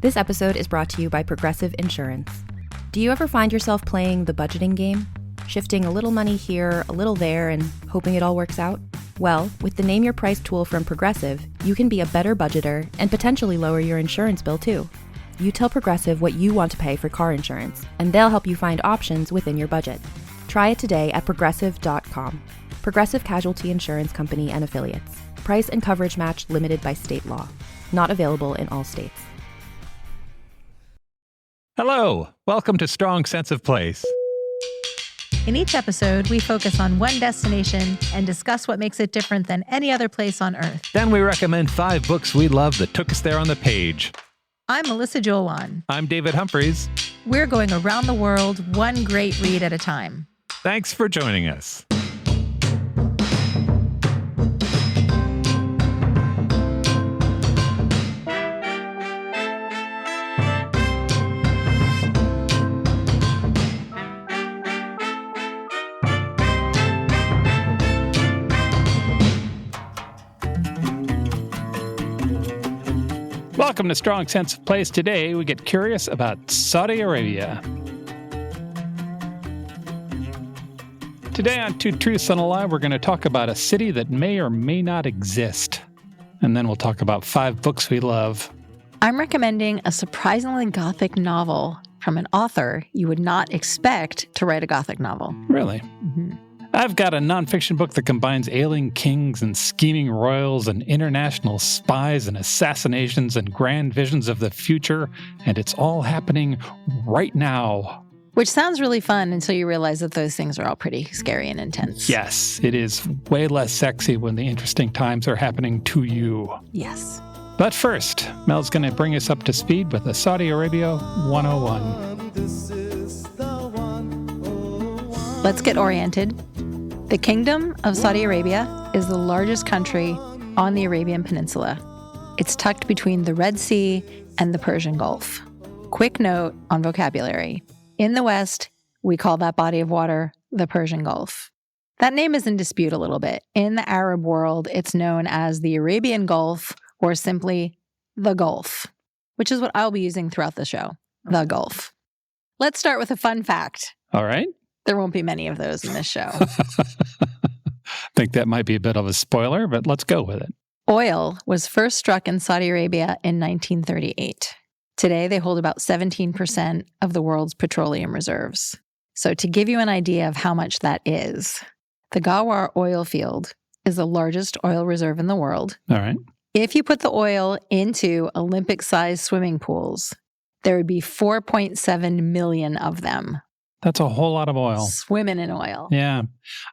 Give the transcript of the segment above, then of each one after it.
This episode is brought to you by Progressive Insurance. Do you ever find yourself playing the budgeting game? Shifting a little money here, a little there, and hoping it all works out? Well, with the Name Your Price tool from Progressive, you can be a better budgeter and potentially lower your insurance bill too. You tell Progressive what you want to pay for car insurance, and they'll help you find options within your budget. Try it today at progressive.com. Progressive Casualty Insurance Company and Affiliates. Price and coverage match limited by state law. Not available in all states. Hello, welcome to Strong Sense of Place. In each episode, we focus on one destination and discuss what makes it different than any other place on Earth. Then we recommend 5 books we love that took us there on the page. I'm Melissa Joelwan. I'm David Humphreys. We're going around the world, one great read at a time. Thanks for joining us. Welcome to Strong Sense of Place. Today, we get curious about Saudi Arabia. Today on Two Truths and a Lie, we're going to talk about a city that may or may not exist. And then we'll talk about 5 books we love. I'm recommending a surprisingly gothic novel from an author you would not expect to write a gothic novel. Really? Mm-hmm. I've got a nonfiction book that combines ailing kings and scheming royals and international spies and assassinations and grand visions of the future, and it's all happening right now. Which sounds really fun until you realize that those things are all pretty scary and intense. Yes, it is way less sexy when the interesting times are happening to you. Yes. But first, Mel's going to bring us up to speed with the Saudi Arabia 101. Let's get oriented. The Kingdom of Saudi Arabia is the largest country on the Arabian Peninsula. It's tucked between the Red Sea and the Persian Gulf. Quick note on vocabulary. In the West, we call that body of water the Persian Gulf. That name is in dispute a little bit. In the Arab world, it's known as the Arabian Gulf or simply the Gulf, which is what I'll be using throughout the show, the Gulf. Let's start with a fun fact. All right. There won't be many of those in this show. I think that might be a bit of a spoiler, but let's go with it. Oil was first struck in Saudi Arabia in 1938. Today, they hold about 17% of the world's petroleum reserves. So to give you an idea of how much that is, the Ghawar oil field is the largest oil reserve in the world. All right. If you put the oil into Olympic-sized swimming pools, there would be 4.7 million of them. That's a whole lot of oil. Swimming in oil. Yeah.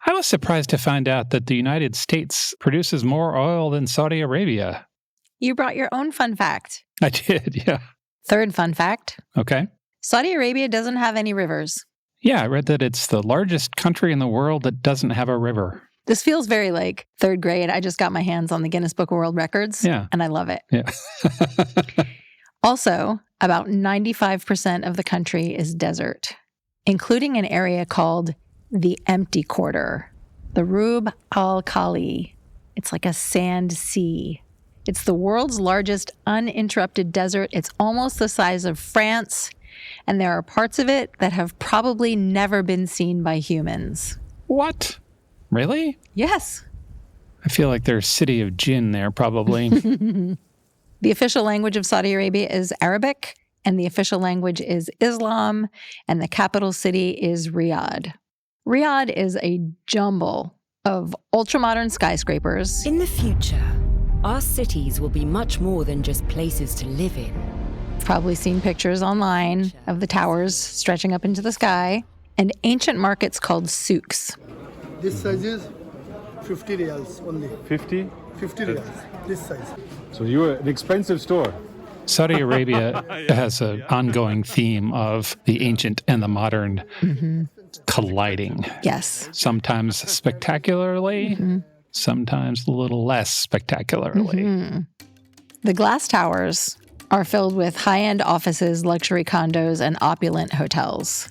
I was surprised to find out that the United States produces more oil than Saudi Arabia. You brought your own fun fact. I did, yeah. Third fun fact. Okay. Saudi Arabia doesn't have any rivers. Yeah, I read that it's the largest country in the world that doesn't have a river. This feels very like third grade. I just got my hands on the Guinness Book of World Records. Yeah. And I love it. Yeah. Also, about 95% of the country is desert, including an area called the Empty Quarter, the Rub al-Khali. It's like a sand sea. It's the world's largest uninterrupted desert. It's almost the size of France, and there are parts of it that have probably never been seen by humans. What? Really? Yes. I feel like there's City of Jinn there, probably. The official language of Saudi Arabia is Arabic, and the official language is Islam, and the capital city is Riyadh. Riyadh is a jumble of ultra-modern skyscrapers. In the future, our cities will be much more than just places to live in. You've probably seen pictures online of the towers stretching up into the sky, and ancient markets called souks. This size is 50 riyals only. 50? 50 riyals, this size. So you're an expensive store. Saudi Arabia has an ongoing theme of the ancient and the modern colliding. Yes. Sometimes spectacularly, sometimes a little less spectacularly. The glass towers are filled with high-end offices, luxury condos, and opulent hotels.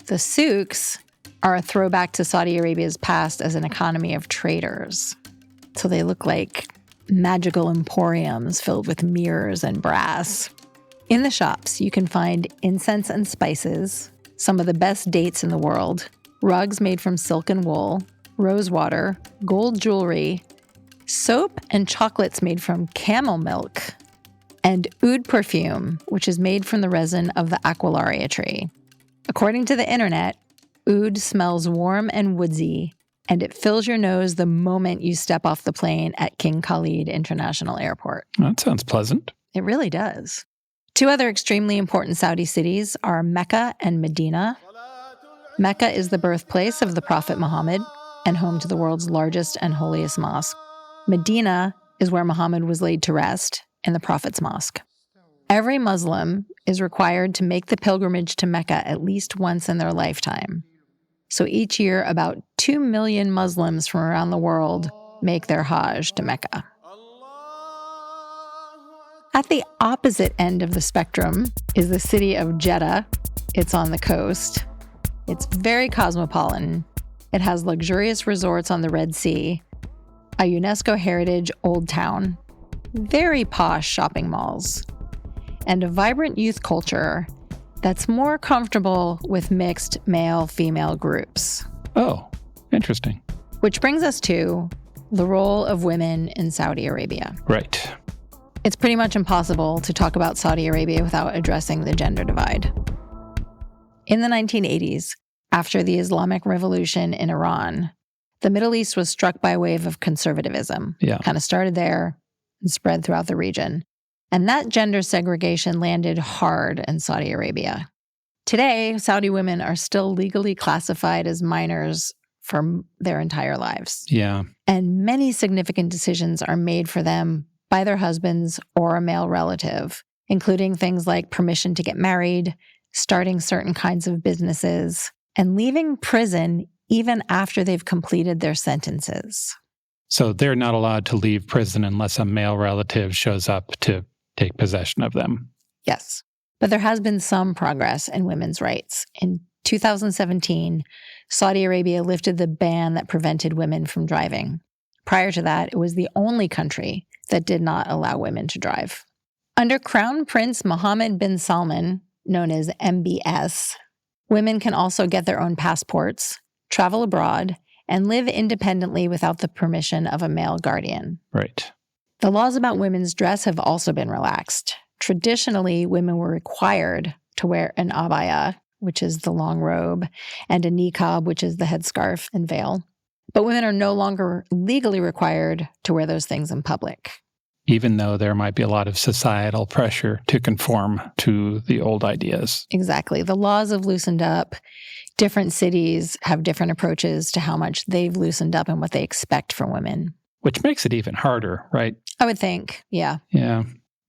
The souks are a throwback to Saudi Arabia's past as an economy of traders. So they look like magical emporiums filled with mirrors and brass. In the shops, you can find incense and spices, some of the best dates in the world, rugs made from silk and wool, rose water, gold jewelry, soap and chocolates made from camel milk, and oud perfume, which is made from the resin of the aqualaria tree. According to the internet, oud smells warm and woodsy, and it fills your nose the moment you step off the plane at King Khalid International Airport. That sounds pleasant. It really does. Two other extremely important Saudi cities are Mecca and Medina. Mecca is the birthplace of the Prophet Muhammad and home to the world's largest and holiest mosque. Medina is where Muhammad was laid to rest in the Prophet's mosque. Every Muslim is required to make the pilgrimage to Mecca at least once in their lifetime. So each year, about 2 million Muslims from around the world make their Hajj to Mecca. At the opposite end of the spectrum is the city of Jeddah. It's on the coast. It's very cosmopolitan. It has luxurious resorts on the Red Sea, a UNESCO heritage old town, very posh shopping malls, and a vibrant youth culture that's more comfortable with mixed male-female groups. Oh, interesting. Which brings us to the role of women in Saudi Arabia. Right. It's pretty much impossible to talk about Saudi Arabia without addressing the gender divide. In the 1980s, after the Islamic Revolution in Iran, the Middle East was struck by a wave of conservatism. Yeah. Kind of started there and spread throughout the region. And that gender segregation landed hard in Saudi Arabia. Today, Saudi women are still legally classified as minors for their entire lives. Yeah. And many significant decisions are made for them by their husbands or a male relative, including things like permission to get married, starting certain kinds of businesses, and leaving prison even after they've completed their sentences. So they're not allowed to leave prison unless a male relative shows up to take possession of them. Yes. But there has been some progress in women's rights. In 2017, Saudi Arabia lifted the ban that prevented women from driving. Prior to that, it was the only country that did not allow women to drive. Under Crown Prince Mohammed bin Salman, known as MBS, women can also get their own passports, travel abroad, and live independently without the permission of a male guardian. Right. The laws about women's dress have also been relaxed. Traditionally, women were required to wear an abaya, which is the long robe, and a niqab, which is the headscarf and veil. But women are no longer legally required to wear those things in public. Even though there might be a lot of societal pressure to conform to the old ideas. Exactly. The laws have loosened up. Different cities have different approaches to how much they've loosened up and what they expect from women. Which makes it even harder, right? I would think, yeah. Yeah.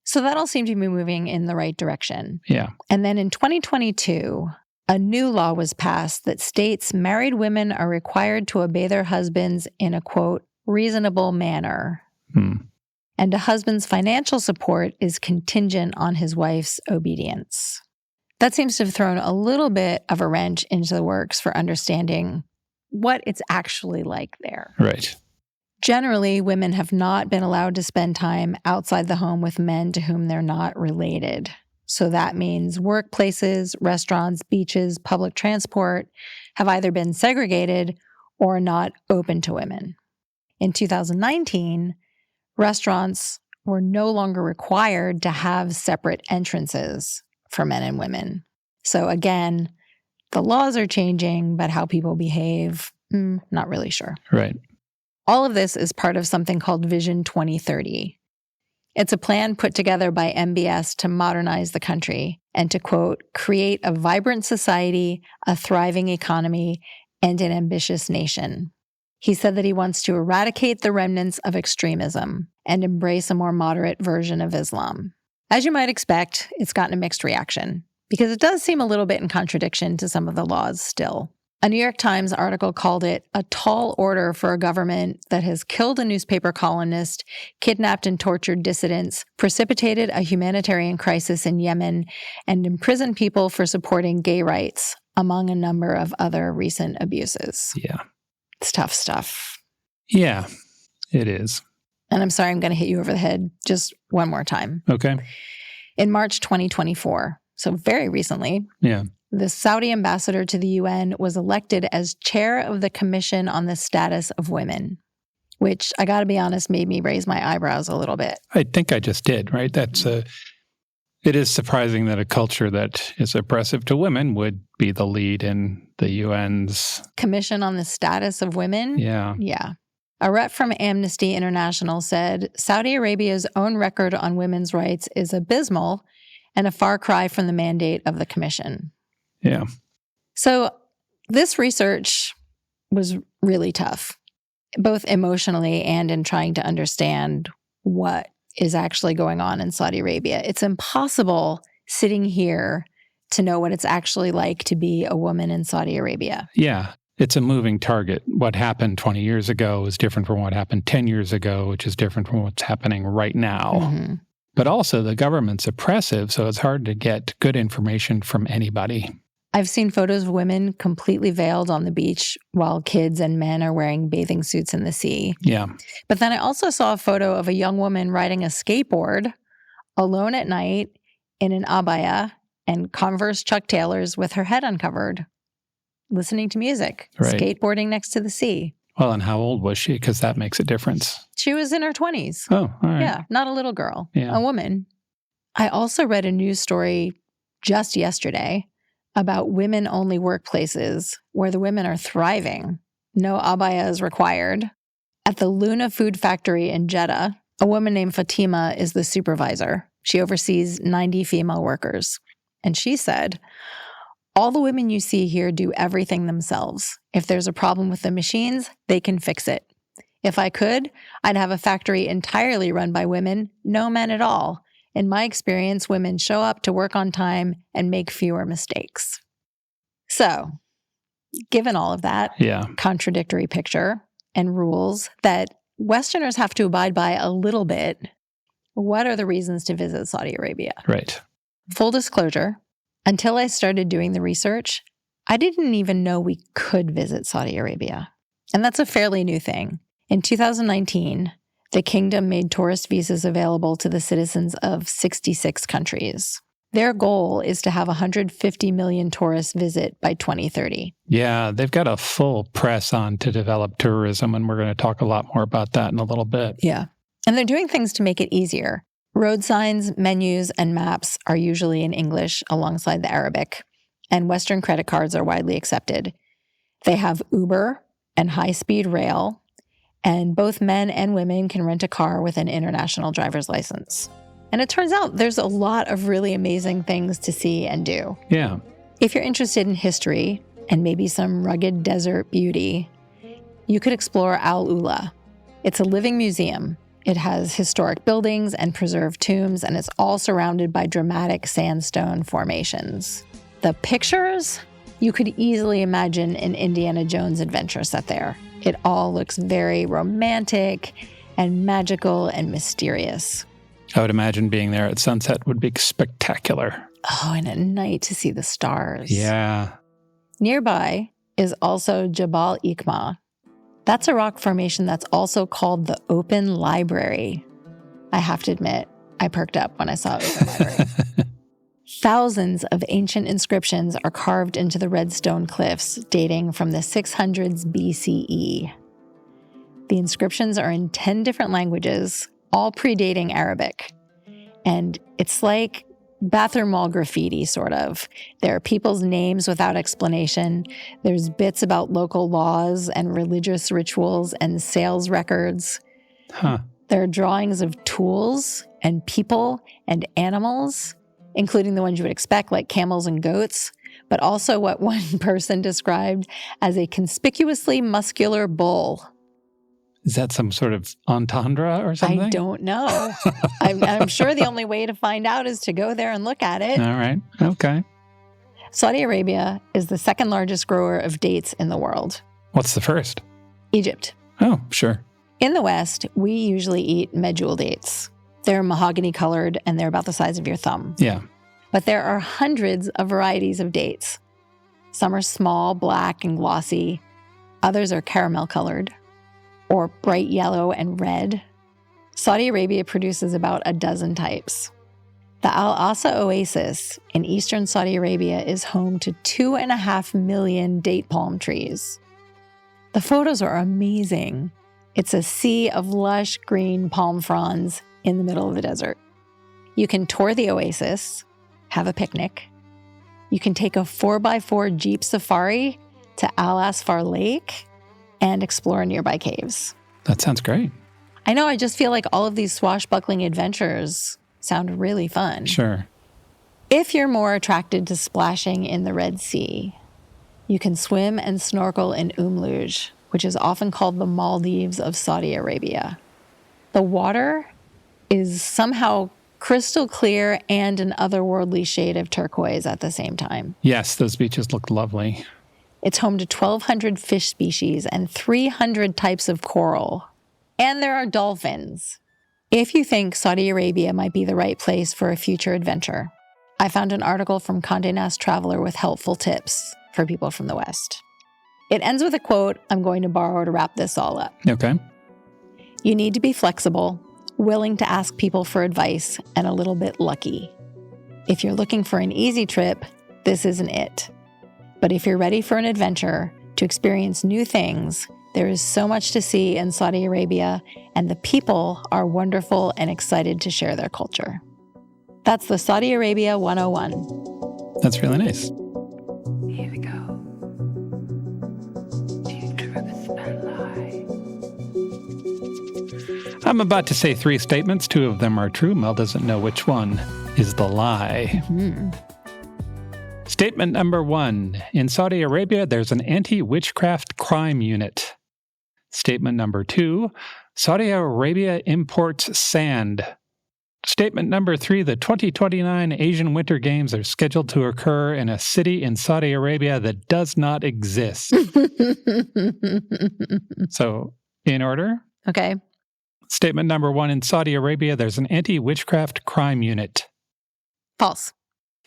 So that all seemed to be moving in the right direction. Yeah. And then in 2022, a new law was passed that states married women are required to obey their husbands in a, quote, reasonable manner. And a husband's financial support is contingent on his wife's obedience. That seems to have thrown a little bit of a wrench into the works for understanding what it's actually like there. Right. Generally, women have not been allowed to spend time outside the home with men to whom they're not related. So that means workplaces, restaurants, beaches, public transport have either been segregated or not open to women. In 2019, restaurants were no longer required to have separate entrances for men and women. So again, the laws are changing, but how people behave, not really sure. Right. All of this is part of something called Vision 2030. It's a plan put together by MBS to modernize the country and to, quote, create a vibrant society, a thriving economy, and an ambitious nation. He said that he wants to eradicate the remnants of extremism and embrace a more moderate version of Islam. As you might expect, it's gotten a mixed reaction because it does seem a little bit in contradiction to some of the laws still. A New York Times article called it a tall order for a government that has killed a newspaper columnist, kidnapped and tortured dissidents, precipitated a humanitarian crisis in Yemen, and imprisoned people for supporting gay rights, among a number of other recent abuses. Yeah. It's tough stuff. Yeah, it is. And I'm sorry, I'm going to hit you over the head just one more time. Okay. In March 2024, so very recently, Yeah. the Saudi ambassador to the UN was elected as chair of the Commission on the Status of Women, which I got to be honest, made me raise my eyebrows a little bit. I think I just did, right? It is surprising that a culture that is oppressive to women would be the lead in the UN's Commission on the Status of Women? Yeah. Yeah. A rep from Amnesty International said Saudi Arabia's own record on women's rights is abysmal and a far cry from the mandate of the commission. Yeah. So this research was really tough, both emotionally and in trying to understand what is actually going on in Saudi Arabia. It's impossible sitting here to know what it's actually like to be a woman in Saudi Arabia. Yeah. It's a moving target. What happened 20 years ago is different from what happened 10 years ago, which is different from what's happening right now. Mm-hmm. But also the government's oppressive, so it's hard to get good information from anybody. I've seen photos of women completely veiled on the beach while kids and men are wearing bathing suits in the sea. Yeah. But then I also saw a photo of a young woman riding a skateboard alone at night in an abaya and Converse Chuck Taylors with her head uncovered, listening to music, Right. skateboarding next to the sea. Well, and how old was she? Because that makes a difference. She was in her 20s. Oh, all right. Yeah, not a little girl, Yeah. a woman. I also read a news story just yesterday about women-only workplaces where the women are thriving. No abaya is required. At the Luna Food Factory in Jeddah, a woman named Fatima is the supervisor. She oversees 90 female workers. And she said, all the women you see here do everything themselves. If there's a problem with the machines, they can fix it. If I could, I'd have a factory entirely run by women, no men at all. In my experience, women show up to work on time and make fewer mistakes. So, given all of that Yeah. contradictory picture and rules that Westerners have to abide by a little bit, what are the reasons to visit Saudi Arabia? Right. Full disclosure, until I started doing the research, I didn't even know we could visit Saudi Arabia. And that's a fairly new thing. In 2019, the kingdom made tourist visas available to the citizens of 66 countries. Their goal is to have 150 million tourists visit by 2030. Yeah, they've got a full press on to develop tourism, and we're going to talk a lot more about that in a little bit. Yeah. And they're doing things to make it easier. Road signs, menus, and maps are usually in English alongside the Arabic, and Western credit cards are widely accepted. They have Uber and high-speed rail, and both men and women can rent a car with an international driver's license. And it turns out there's a lot of really amazing things to see and do. Yeah. If you're interested in history and maybe some rugged desert beauty, you could explore Al Ula. It's a living museum. It has historic buildings and preserved tombs, and it's all surrounded by dramatic sandstone formations. The pictures, you could easily imagine an Indiana Jones adventure set there. It all looks very romantic and magical and mysterious. I would imagine being there at sunset would be spectacular. Oh, and at night to see the stars. Yeah. Nearby is also Jabal Ikma. That's a rock formation that's also called the Open Library. I have to admit, I perked up when I saw Open Library. Thousands of ancient inscriptions are carved into the red stone cliffs dating from the 600s BCE. The inscriptions are in 10 different languages, all predating Arabic. And it's like bathroom wall graffiti, sort of. There are people's names without explanation. There's bits about local laws and religious rituals and sales records. Huh. There are drawings of tools and people and animals, including the ones you would expect, like camels and goats, but also what one person described as a conspicuously muscular bull. Is that some sort of entendre or something? I don't know. I'm sure the only way to find out is to go there and look at it. All right. Okay. Saudi Arabia is the second largest grower of dates in the world. What's the first? Egypt. Oh, sure. In the West, we usually eat medjool dates. They're mahogany colored and they're about the size of your thumb. Yeah. But there are hundreds of varieties of dates. Some are small, black, and glossy. Others are caramel colored or bright yellow and red. Saudi Arabia produces about a dozen types. The Al Asa Oasis in eastern Saudi Arabia is home to 2.5 million date palm trees. The photos are amazing. It's a sea of lush green palm fronds in the middle of the desert. You can tour the oasis, have a picnic. You can take a 4x4 Jeep safari to Al Asfar Lake and explore nearby caves. That sounds great. I know, I just feel like all of these swashbuckling adventures sound really fun. Sure. If you're more attracted to splashing in the Red Sea, you can swim and snorkel in Luj, which is often called the Maldives of Saudi Arabia. The water is somehow crystal clear and an otherworldly shade of turquoise at the same time. Yes, those beaches look lovely. It's home to 1,200 fish species and 300 types of coral. And there are dolphins. If you think Saudi Arabia might be the right place for a future adventure, I found an article from Condé Nast Traveler with helpful tips for people from the West. It ends with a quote I'm going to borrow to wrap this all up. Okay. You need to be flexible, willing to ask people for advice, and a little bit lucky. If you're looking for an easy trip, this isn't it. But if you're ready for an adventure, to experience new things, there is so much to see in Saudi Arabia, and the people are wonderful and excited to share their culture. That's the Saudi Arabia 101. That's really nice. Here we go. Truth and lie. I'm about to say 3 statements. 2 of them are true. Mel doesn't know which one is the lie. Statement number 1. In Saudi Arabia, there's an anti-witchcraft crime unit. Statement number 2. Saudi Arabia imports sand. Statement number 3. The 2029 Asian Winter Games are scheduled to occur in a city in Saudi Arabia that does not exist. So, in order. Okay. Statement number 1. In Saudi Arabia, there's an anti-witchcraft crime unit. False.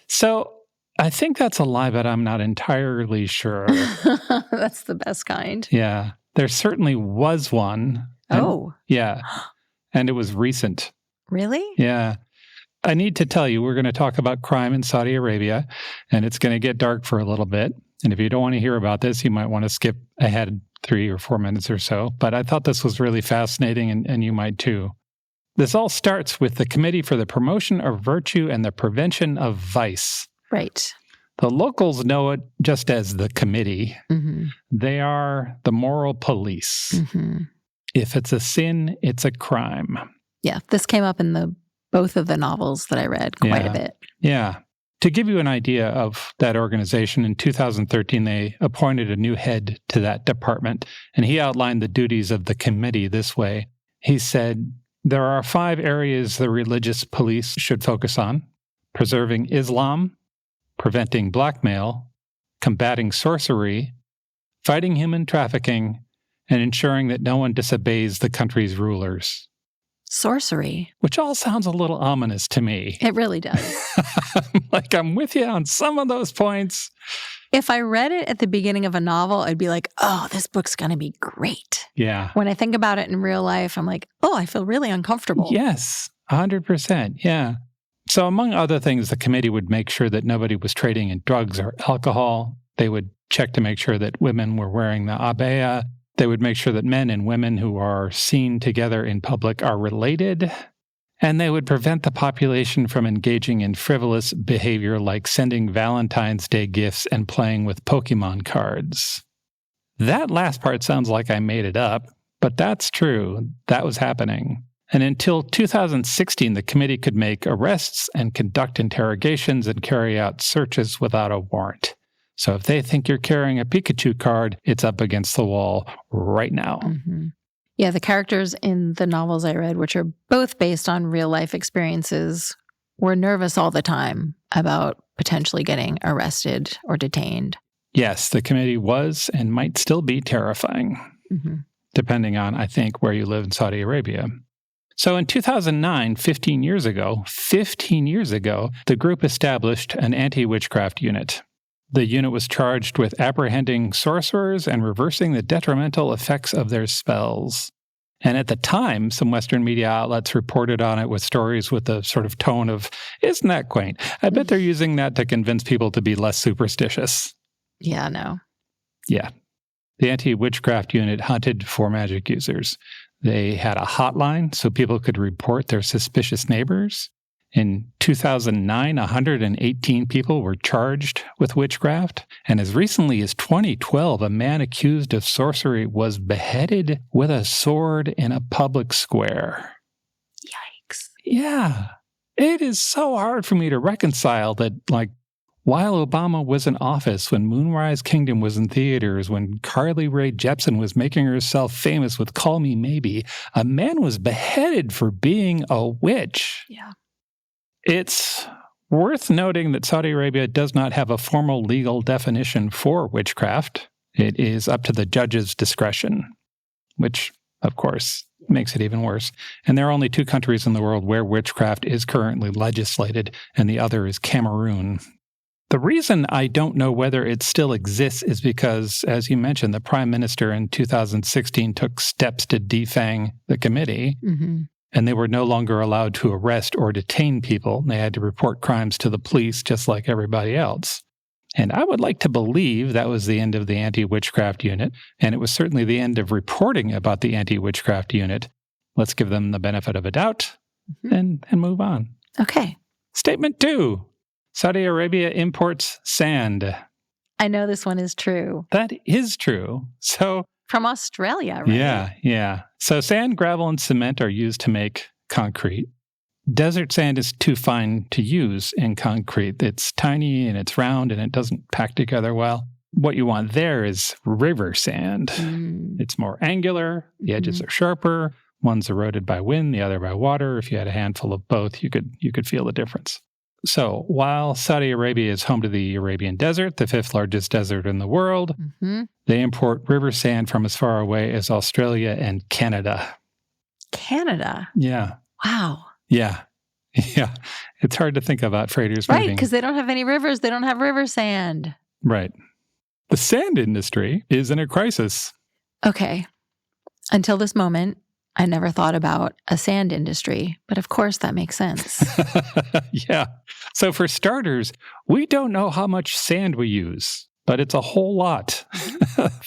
So, I think that's a lie, but I'm not entirely sure. That's the best kind. Yeah. There certainly was one. Oh. Yeah. And it was recent. Really? Yeah. I need to tell you, we're going to talk about crime in Saudi Arabia, and it's going to get dark for a little bit. And if you don't want to hear about this, you might want to skip ahead 3 or 4 minutes or so. But I thought this was really fascinating, and you might too. This all starts with the Committee for the Promotion of Virtue and the Prevention of Vice. Right. The locals know it just as the committee. Mm-hmm. They are the moral police. Mm-hmm. If it's a sin, it's a crime. Yeah, this came up in both of the novels that I read quite a bit. Yeah. To give you an idea of that organization, in 2013, they appointed a new head to that department, and he outlined the duties of the committee this way. He said, there are 5 areas the religious police should focus on: preserving Islam, preventing blackmail, combating sorcery, fighting human trafficking, and ensuring that no one disobeys the country's rulers. Sorcery. Which all sounds a little ominous to me. It really does. Like, I'm with you on some of those points. If I read it at the beginning of a novel, I'd be like, oh, this book's going to be great. Yeah. When I think about it in real life, I'm like, oh, I feel really uncomfortable. Yes, 100%. Yeah. So among other things, the committee would make sure that nobody was trading in drugs or alcohol. They would check to make sure that women were wearing the abaya. They would make sure that men and women who are seen together in public are related. And they would prevent the population from engaging in frivolous behavior like sending Valentine's Day gifts and playing with Pokemon cards. That last part sounds like I made it up, but that's true. That was happening. And until 2016, the committee could make arrests and conduct interrogations and carry out searches without a warrant. So if they think you're carrying a Pikachu card, it's up against the wall right now. Mm-hmm. Yeah, the characters in the novels I read, which are both based on real-life experiences, were nervous all the time about potentially getting arrested or detained. Yes, the committee was and might still be terrifying, depending on, I think, where you live in Saudi Arabia. So in 2009, 15 years ago, the group established an anti-witchcraft unit. The unit was charged with apprehending sorcerers and reversing the detrimental effects of their spells. And at the time, some Western media outlets reported on it with stories with the sort of tone of, isn't that quaint? I bet they're using that to convince people to be less superstitious. Yeah, no. Yeah. The anti-witchcraft unit hunted for magic users. They had a hotline so people could report their suspicious neighbors. In 2009, 118 people were charged with witchcraft. And as recently as 2012, a man accused of sorcery was beheaded with a sword in a public square. Yikes. Yeah. It is so hard for me to reconcile that, like, while Obama was in office, when Moonrise Kingdom was in theaters, when Carly Rae Jepsen was making herself famous with Call Me Maybe, a man was beheaded for being a witch. Yeah. It's worth noting that Saudi Arabia does not have a formal legal definition for witchcraft. It is up to the judge's discretion, which, of course, makes it even worse. And there are only 2 countries in the world where witchcraft is currently legislated, and the other is Cameroon. The reason I don't know whether it still exists is because, as you mentioned, the Prime Minister in 2016 took steps to defang the committee. Mm-hmm. And they were no longer allowed to arrest or detain people. They had to report crimes to the police just like everybody else. And I would like to believe that was the end of the anti-witchcraft unit, and it was certainly the end of reporting about the anti-witchcraft unit. Let's give them the benefit of a doubt and move on. Okay. Statement 2. Saudi Arabia imports sand. I know this one is true. That is true. So From Australia, right? Yeah. So sand, gravel, and cement are used to make concrete. Desert sand is too fine to use in concrete. It's tiny and it's round and it doesn't pack together well. What you want there is river sand. It's more angular. The edges are sharper. One's eroded by wind, the other by water. If you had a handful of both, you could feel the difference. So while Saudi Arabia is home to the Arabian Desert, the 5th largest desert in the world, they import river sand from as far away as Australia and Canada. Canada? Yeah. Wow. Yeah. It's hard to think about freighters moving. Right, because they don't have any rivers. They don't have river sand. Right. The sand industry is in a crisis. Okay. Until this moment, I never thought about a sand industry, but of course that makes sense. Yeah. So for starters, we don't know how much sand we use, but it's a whole lot.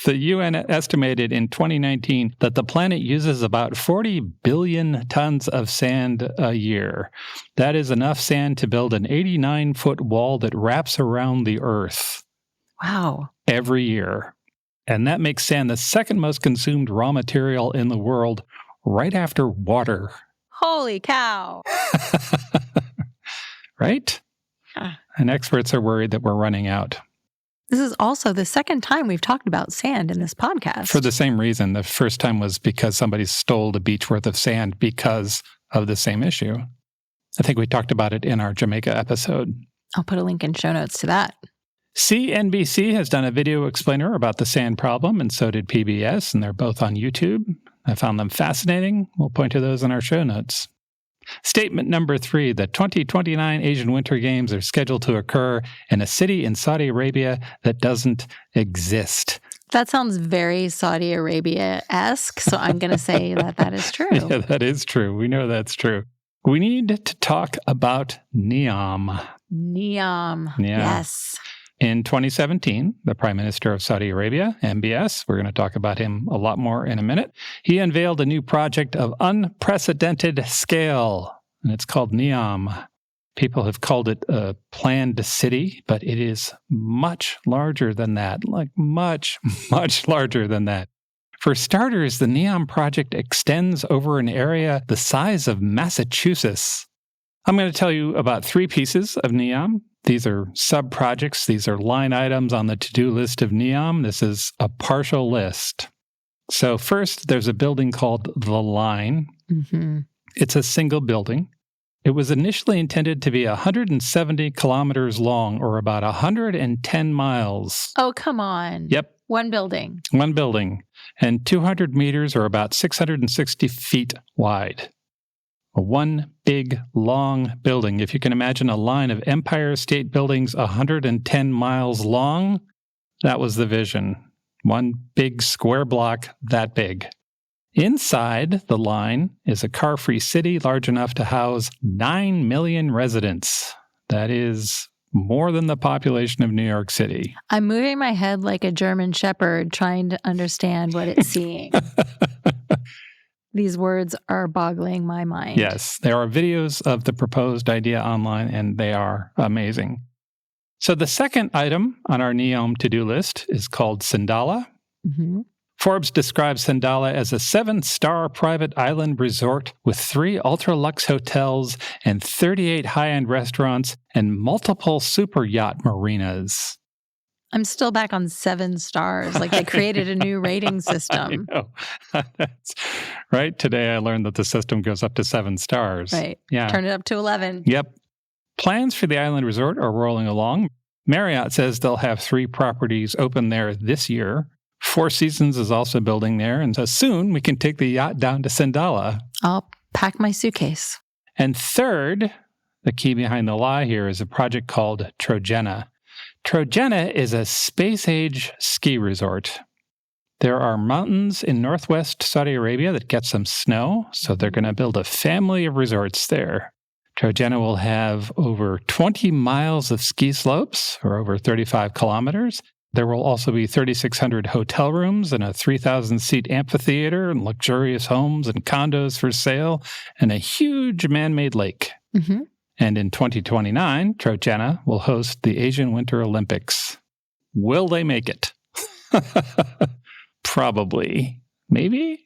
The UN estimated in 2019 that the planet uses about 40 billion tons of sand a year. That is enough sand to build an 89-foot wall that wraps around the Earth. Wow. Every year. And that makes sand the second most consumed raw material in the world, right after water. Holy cow. Right? Yeah. And experts are worried that we're running out. This is also the second time we've talked about sand in this podcast. For the same reason. The first time was because somebody stole a beach worth of sand because of the same issue. I think we talked about it in our Jamaica episode. I'll put a link in show notes to that. CNBC has done a video explainer about the sand problem, and so did PBS, and they're both on YouTube. I found them fascinating. We'll point to those in our show notes. Statement number 3, the 2029 Asian Winter Games are scheduled to occur in a city in Saudi Arabia that doesn't exist. That sounds very Saudi Arabia-esque, so I'm going to say that is true. Yeah, that is true. We know that's true. We need to talk about NEOM. NEOM. Yeah. Yes. In 2017, the Prime Minister of Saudi Arabia, MBS, we're going to talk about him a lot more in a minute, he unveiled a new project of unprecedented scale, and it's called NEOM. People have called it a planned city, but it is much larger than that, like much, much larger than that. For starters, the NEOM project extends over an area the size of Massachusetts. I'm going to tell you about 3 pieces of NEOM. These are sub-projects. These are line items on the to-do list of NEOM. This is a partial list. So first, there's a building called The Line. It's a single building. It was initially intended to be 170 kilometers long, or about 110 miles. Oh, come on. Yep. One building. One building. And 200 meters, or about 660 feet wide. One big, long building. If you can imagine a line of Empire State Buildings 110 miles long, that was the vision. One big square block that big. Inside the line is a car-free city large enough to house 9 million residents. That is more than the population of New York City. I'm moving my head like a German shepherd trying to understand what it's seeing. These words are boggling my mind. Yes, there are videos of the proposed idea online, and they are amazing. So the second item on our NEOM to-do list is called Sandala. Mm-hmm. Forbes describes Sandala as a 7-star private island resort with 3 ultra-luxe hotels and 38 high-end restaurants and multiple super yacht marinas. I'm still back on 7 stars. Like they created a new rating system. I know. That's right. Today I learned that the system goes up to 7 stars. Right. Yeah. Turn it up to 11. Yep. Plans for the island resort are rolling along. Marriott says they'll have 3 properties open there this year. Four Seasons is also building there, and so soon we can take the yacht down to Sandala. I'll pack my suitcase. And third, the key behind the lie here is a project called Trojena. Trojena is a space-age ski resort. There are mountains in northwest Saudi Arabia that get some snow, so they're going to build a family of resorts there. Trojena will have over 20 miles of ski slopes, or over 35 kilometers. There will also be 3,600 hotel rooms and a 3,000-seat amphitheater and luxurious homes and condos for sale and a huge man-made lake. Mm-hmm. And in 2029, Trojena will host the Asian Winter Olympics. Will they make it? Probably. Maybe.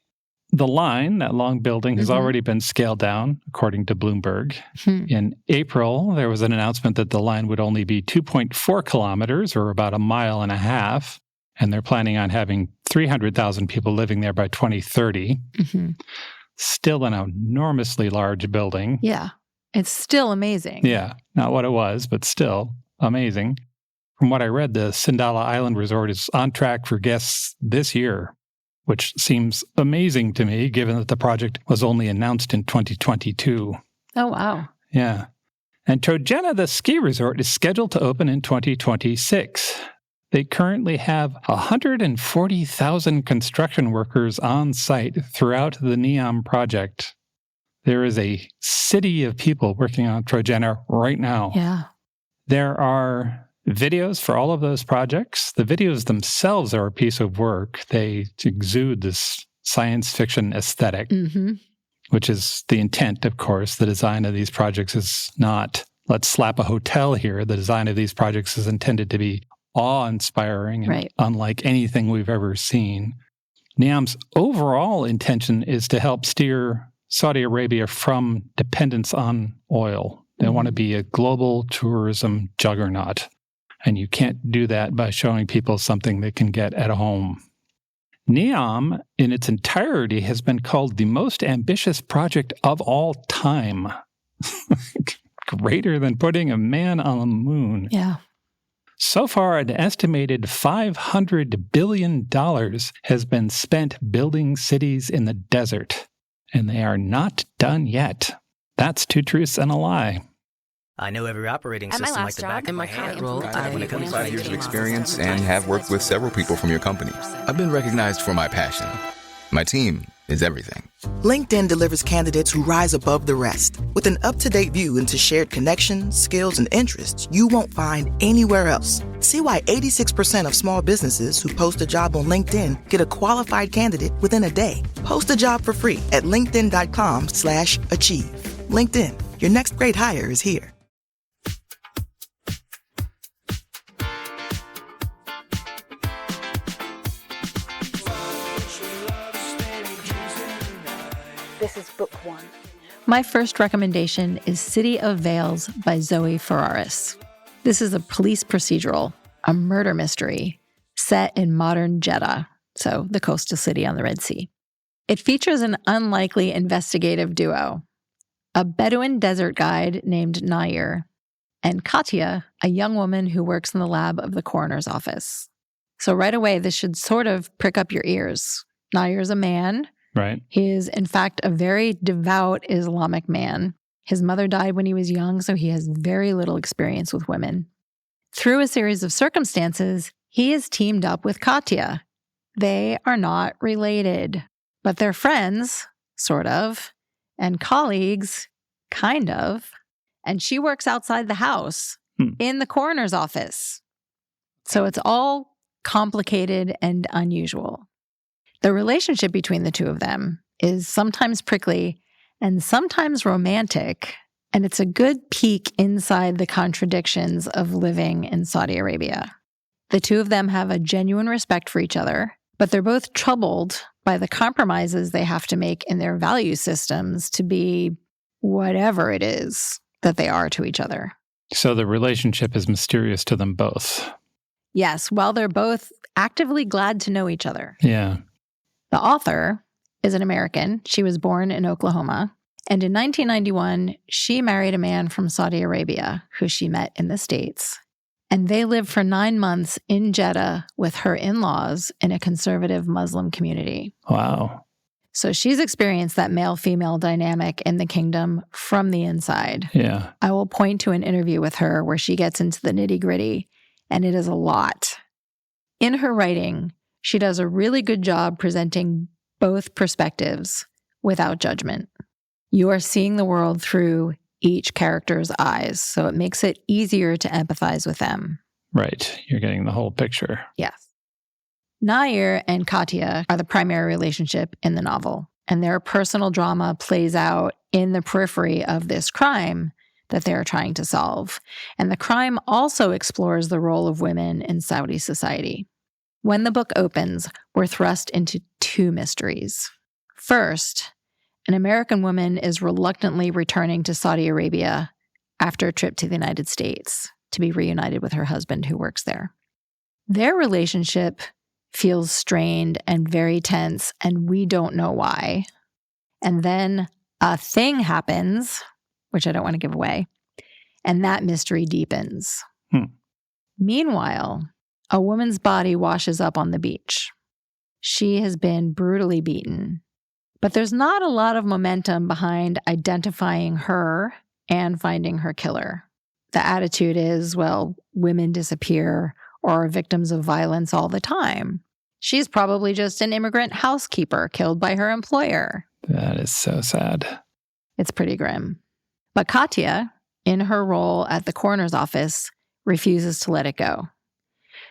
The line, that long building, has already been scaled down, according to Bloomberg. In April, there was an announcement that the line would only be 2.4 kilometers, or about 1.5 miles, and they're planning on having 300,000 people living there by 2030. Mm-hmm. Still an enormously large building. Yeah. It's still amazing. Yeah. Not what it was, but still amazing. From what I read, the Sandala Island Resort is on track for guests this year, which seems amazing to me, given that the project was only announced in 2022. Oh, wow. Yeah. And Trojena, the ski resort, is scheduled to open in 2026. They currently have 140,000 construction workers on site throughout the NEOM project. There is a city of people working on Trojena right now. Yeah. There are videos for all of those projects. The videos themselves are a piece of work. They exude this science fiction aesthetic, which is the intent, of course. The design of these projects is not, let's slap a hotel here. The design of these projects is intended to be awe-inspiring and unlike anything we've ever seen. NEOM's overall intention is to help steer Saudi Arabia from dependence on oil. They want to be a global tourism juggernaut. And you can't do that by showing people something they can get at home. NEOM, in its entirety, has been called the most ambitious project of all time. Greater than putting a man on the moon. Yeah. So far, an estimated $500 billion has been spent building cities in the desert. And they are not done yet. That's 2 truths and a lie. I know every operating system like the back of my hand. I have 25 years of experience and have worked with several people from your company. I've been recognized for my passion. My team is everything. LinkedIn delivers candidates who rise above the rest. With an up-to-date view into shared connections, skills, and interests you won't find anywhere else. See why 86% of small businesses who post a job on LinkedIn get a qualified candidate within a day. Post a job for free at linkedin.com/achieve. LinkedIn, your next great hire is here. This is book 1. My first recommendation is City of Veils by Zoe Ferraris. This is a police procedural, a murder mystery, set in modern Jeddah, so the coastal city on the Red Sea. It features an unlikely investigative duo, a Bedouin desert guide named Nair, and Katia, a young woman who works in the lab of the coroner's office. So right away, this should sort of prick up your ears. Nair's a man. Right. He is, in fact, a very devout Islamic man. His mother died when he was young, so he has very little experience with women. Through a series of circumstances, he is teamed up with Katia. They are not related. But they're friends, sort of, and colleagues, kind of. And she works outside the house in the coroner's office. So it's all complicated and unusual. The relationship between the two of them is sometimes prickly and sometimes romantic, and it's a good peek inside the contradictions of living in Saudi Arabia. The two of them have a genuine respect for each other, but they're both troubled by the compromises they have to make in their value systems to be whatever it is that they are to each other. So the relationship is mysterious to them both. Yes, while they're both actively glad to know each other. Yeah. The author is an American. She was born in Oklahoma. And in 1991, she married a man from Saudi Arabia who she met in the States. And they lived for 9 months in Jeddah with her in-laws in a conservative Muslim community. Wow. So she's experienced that male-female dynamic in the kingdom from the inside. Yeah. I will point to an interview with her where she gets into the nitty-gritty, and it is a lot. In her writing, she does a really good job presenting both perspectives without judgment. You are seeing the world through each character's eyes, so it makes it easier to empathize with them. Right. You're getting the whole picture. Yes. Nair and Katia are the primary relationship in the novel, and their personal drama plays out in the periphery of this crime that they're trying to solve. And the crime also explores the role of women in Saudi society. When the book opens, we're thrust into two mysteries. First, an American woman is reluctantly returning to Saudi Arabia after a trip to the United States to be reunited with her husband who works there. Their relationship feels strained and very tense, and we don't know why. And then a thing happens, which I don't want to give away, and that mystery deepens. Meanwhile, a woman's body washes up on the beach. She has been brutally beaten, but there's not a lot of momentum behind identifying her and finding her killer. The attitude is, well, women disappear or are victims of violence all the time. She's probably just an immigrant housekeeper killed by her employer. That is so sad. It's pretty grim. But Katia, in her role at the coroner's office, refuses to let it go.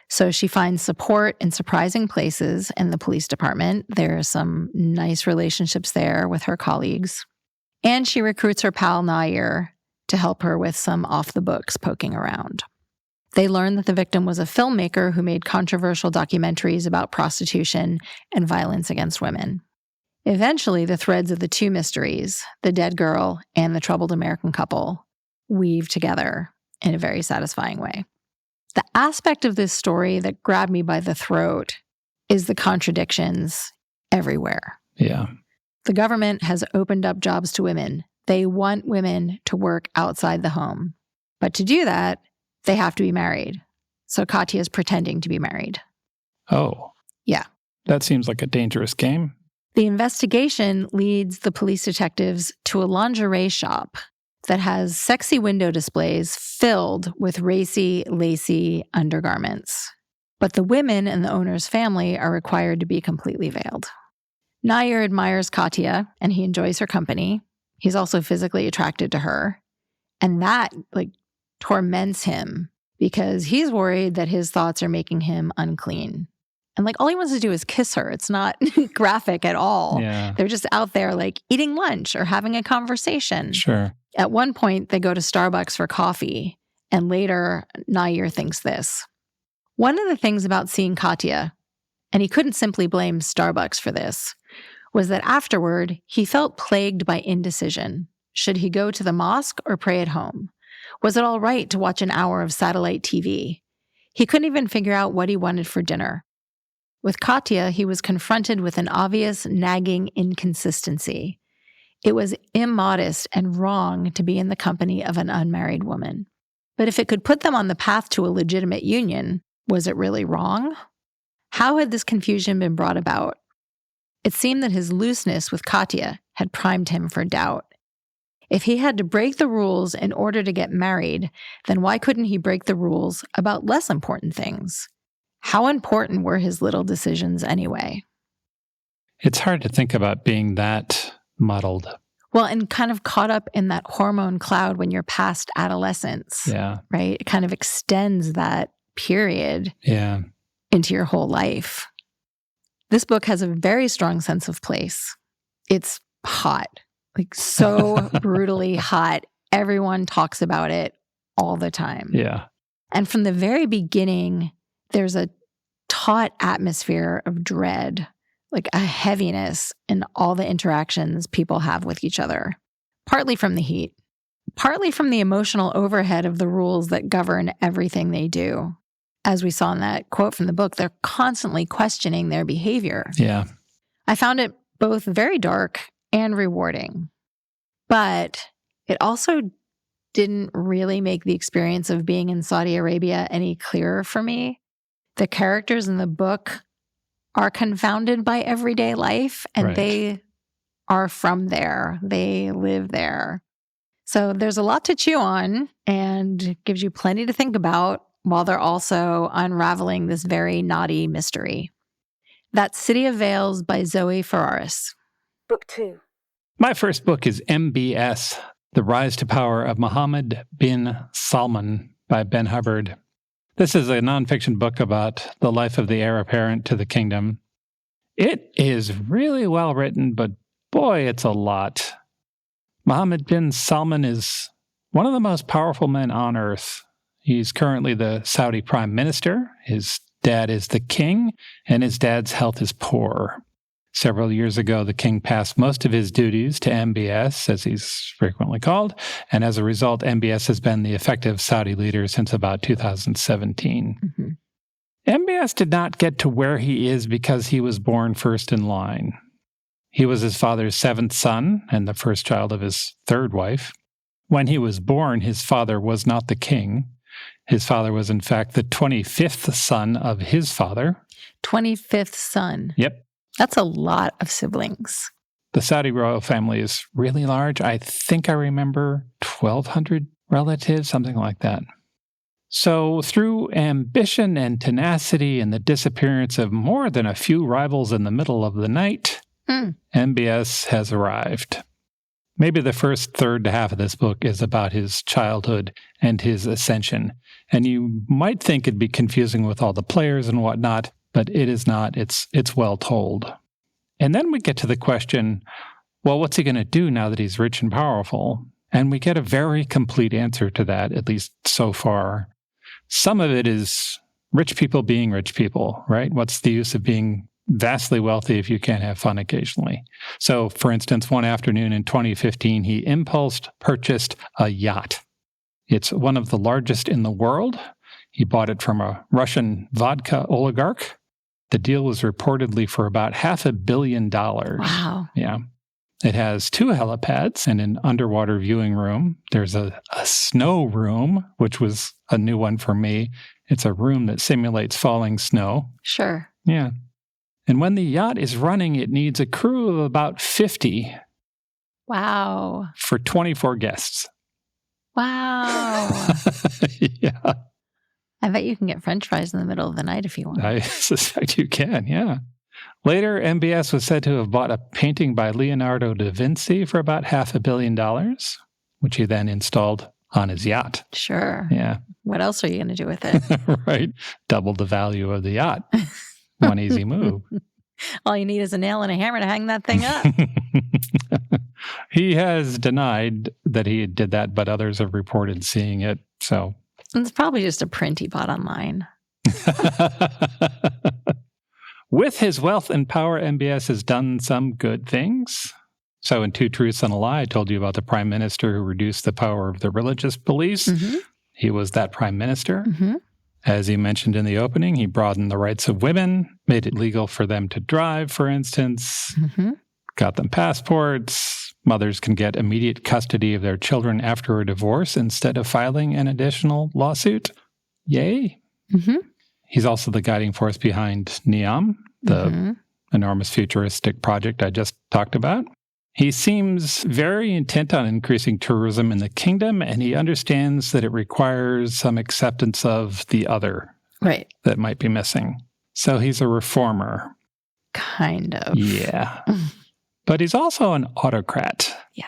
So she finds support in surprising places in the police department. There are some nice relationships there with her colleagues. And she recruits her pal Nair to help her with some off-the-books poking around. They learn that the victim was a filmmaker who made controversial documentaries about prostitution and violence against women. Eventually, the threads of the two mysteries, the dead girl and the troubled American couple, weave together in a very satisfying way. The aspect of this story that grabbed me by the throat is the contradictions everywhere. Yeah. The government has opened up jobs to women. They want women to work outside the home. But to do that, they have to be married. So Katia is pretending to be married. Oh. Yeah. That seems like a dangerous game. The investigation leads the police detectives to a lingerie shop that has sexy window displays filled with racy, lacy undergarments. But the women and the owner's family are required to be completely veiled. Nair admires Katia, and he enjoys her company. He's also physically attracted to her. And that, torments him because he's worried that his thoughts are making him unclean. And all he wants to do is kiss her. It's not graphic at all. Yeah. They're just out there eating lunch or having a conversation. Sure. At one point, they go to Starbucks for coffee. And later, Nair thinks this. One of the things about seeing Katia, and he couldn't simply blame Starbucks for this, was that afterward, he felt plagued by indecision. Should he go to the mosque or pray at home? Was it all right to watch an hour of satellite TV? He couldn't even figure out what he wanted for dinner. With Katia, he was confronted with an obvious, nagging inconsistency. It was immodest and wrong to be in the company of an unmarried woman. But if it could put them on the path to a legitimate union, was it really wrong? How had this confusion been brought about? It seemed that his looseness with Katia had primed him for doubt. If he had to break the rules in order to get married, then why couldn't he break the rules about less important things? How important were his little decisions anyway? It's hard to think about being that muddled. Well, and kind of caught up in that hormone cloud when you're past adolescence. Yeah. Right? It kind of extends that period into your whole life. This book has a very strong sense of place. It's hot, like so brutally hot. Everyone talks about it all the time. Yeah. And from the very beginning, there's a taut atmosphere of dread, like a heaviness in all the interactions people have with each other, partly from the heat, partly from the emotional overhead of the rules that govern everything they do. As we saw in that quote from the book, they're constantly questioning their behavior. Yeah. I found it both very dark and rewarding, but it also didn't really make the experience of being in Saudi Arabia any clearer for me. The characters in the book are confounded by everyday life, and they are from there. They live there. So there's a lot to chew on and gives you plenty to think about while they're also unraveling this very knotty mystery. That's City of Veils by Zoe Ferraris. Book 2. My first book is MBS, The Rise to Power of Mohammed bin Salman by Ben Hubbard. This is a nonfiction book about the life of the heir apparent to the kingdom. It is really well written, but boy, it's a lot. Mohammed bin Salman is one of the most powerful men on earth. He's currently the Saudi prime minister. His dad is the king, and his dad's health is poor. Several years ago, the king passed most of his duties to MBS, as he's frequently called, and as a result, MBS has been the effective Saudi leader since about 2017. Mm-hmm. MBS did not get to where he is because he was born first in line. He was his father's seventh son and the first child of his third wife. When he was born, his father was not the king. His father was, in fact, the 25th son of his father. 25th son? Yep. That's a lot of siblings. The Saudi royal family is really large. I think I remember 1,200 relatives, something like that. So through ambition and tenacity and the disappearance of more than a few rivals in the middle of the night, MBS has arrived. Maybe the first third to half of this book is about his childhood and his ascension. And you might think it'd be confusing with all the players and whatnot, but it is not. It's well told. And then we get to the question, well, what's he going to do now that he's rich and powerful? And we get a very complete answer to that, at least so far. Some of it is rich people being rich people, right? What's the use of being vastly wealthy if you can't have fun occasionally? So, for instance, one afternoon in 2015, he impulse purchased a yacht. It's one of the largest in the world. He bought it from a Russian vodka oligarch. The deal was reportedly for about $500 million. Wow. Yeah. It has 2 helipads and an underwater viewing room. There's a snow room, which was a new one for me. It's a room that simulates falling snow. Sure. Yeah. And when the yacht is running, it needs a crew of about 50. Wow. For 24 guests. Wow. Yeah. I bet you can get French fries in the middle of the night if you want. I suspect you can, yeah. Later, MBS was said to have bought a painting by Leonardo da Vinci for about $500 million, which he then installed on his yacht. Sure. Yeah. What else are you going to do with it? Right. Double the value of the yacht. One easy move. All you need is a nail and a hammer to hang that thing up. He has denied that he did that, but others have reported seeing it, so... It's probably just a print he bought online. With his wealth and power, MBS has done some good things. So in 2 Truths and a Lie, I told you about the prime minister who reduced the power of the religious police. Mm-hmm. He was that prime minister. Mm-hmm. As he mentioned in the opening, he broadened the rights of women, made it legal for them to drive, for instance, got them passports. Mothers can get immediate custody of their children after a divorce instead of filing an additional lawsuit. Yay. Mm-hmm. He's also the guiding force behind NEOM, the enormous futuristic project I just talked about. He seems very intent on increasing tourism in the kingdom, and he understands that it requires some acceptance of the other that might be missing. So he's a reformer. Kind of. Yeah. But he's also an autocrat. Yeah.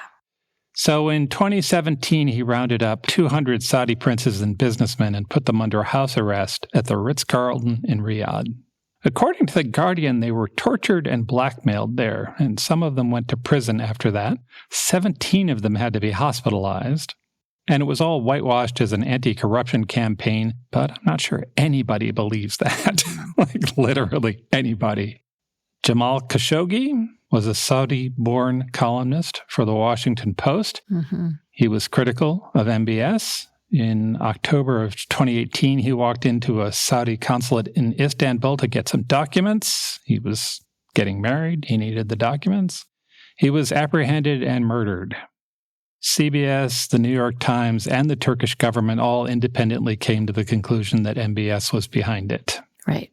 So in 2017, he rounded up 200 Saudi princes and businessmen and put them under house arrest at the Ritz-Carlton in Riyadh. According to The Guardian, they were tortured and blackmailed there, and some of them went to prison after that. 17 of them had to be hospitalized. And it was all whitewashed as an anti-corruption campaign, but I'm not sure anybody believes that. Like, literally anybody. Jamal Khashoggi was a Saudi-born columnist for the Washington Post. Mm-hmm. He was critical of MBS. In October of 2018, he walked into a Saudi consulate in Istanbul to get some documents. He was getting married. He needed the documents. He was apprehended and murdered. CBS, the New York Times, and the Turkish government all independently came to the conclusion that MBS was behind it. Right.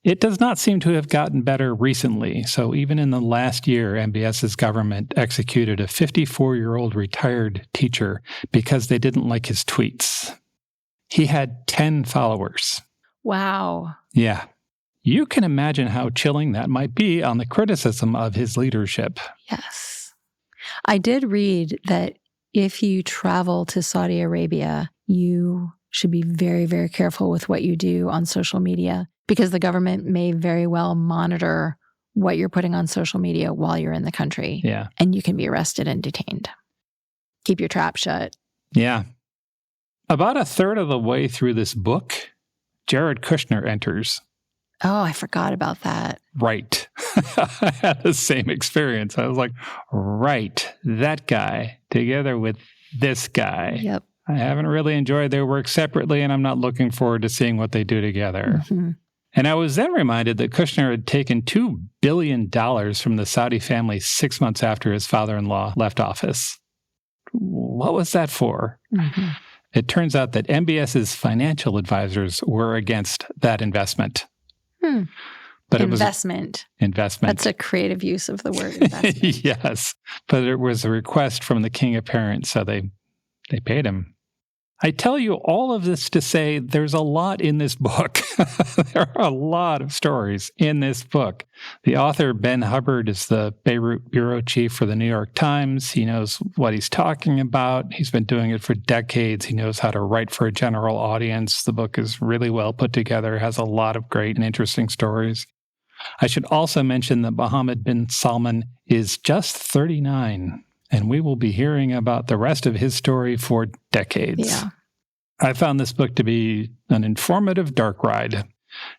It does not seem to have gotten better recently. So even in the last year, MBS's government executed a 54-year-old retired teacher because they didn't like his tweets. He had 10 followers. Wow. Yeah. You can imagine how chilling that might be on the criticism of his leadership. Yes. I did read that if you travel to Saudi Arabia, you should be very, very careful with what you do on social media, because the government may very well monitor what you're putting on social media while you're in the country. Yeah. And you can be arrested and detained. Keep your trap shut. Yeah. About a third of the way through this book, Jared Kushner enters. Oh, I forgot about that. Right. I had the same experience. I was like, right, that guy together with this guy. Yep. I haven't really enjoyed their work separately, and I'm not looking forward to seeing what they do together. Mm-hmm. And I was then reminded that Kushner had taken $2 billion from the Saudi family 6 months after his father-in-law left office. What was that for? Mm-hmm. It turns out that MBS's financial advisors were against that investment. But investment. It was investment. That's a creative use of the word investment. Yes. But it was a request from the king apparent, so they paid him. I tell you all of this to say there's a lot in this book. There are a lot of stories in this book. The author, Ben Hubbard, is the Beirut bureau chief for the New York Times. He knows what he's talking about. He's been doing it for decades. He knows how to write for a general audience. The book is really well put together, has a lot of great and interesting stories. I should also mention that Mohammed bin Salman is just 39. And we will be hearing about the rest of his story for decades. Yeah. I found this book to be an informative dark ride.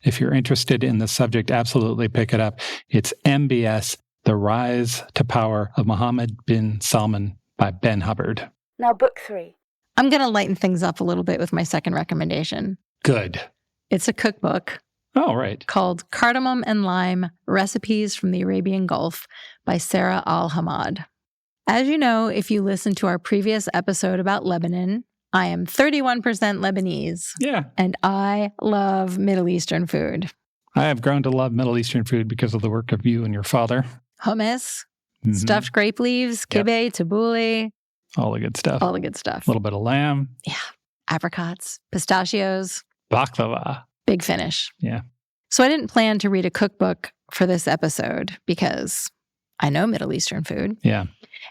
If you're interested in the subject, absolutely pick it up. It's MBS, The Rise to Power of Mohammed bin Salman by Ben Hubbard. Now, book 3. I'm going to lighten things up a little bit with my second recommendation. Good. It's a cookbook. Oh, right. Called Cardamom and Lime, Recipes from the Arabian Gulf by Sarah Al-Hamad. As you know, if you listen to our previous episode about Lebanon, I am 31% Lebanese. Yeah. And I love Middle Eastern food. I have grown to love Middle Eastern food because of the work of you and your father. Hummus, stuffed grape leaves, kibbeh, tabbouleh. All the good stuff. All the good stuff. A little bit of lamb. Yeah. Apricots, pistachios. Baklava. Big finish. Yeah. So I didn't plan to read a cookbook for this episode because I know Middle Eastern food. Yeah.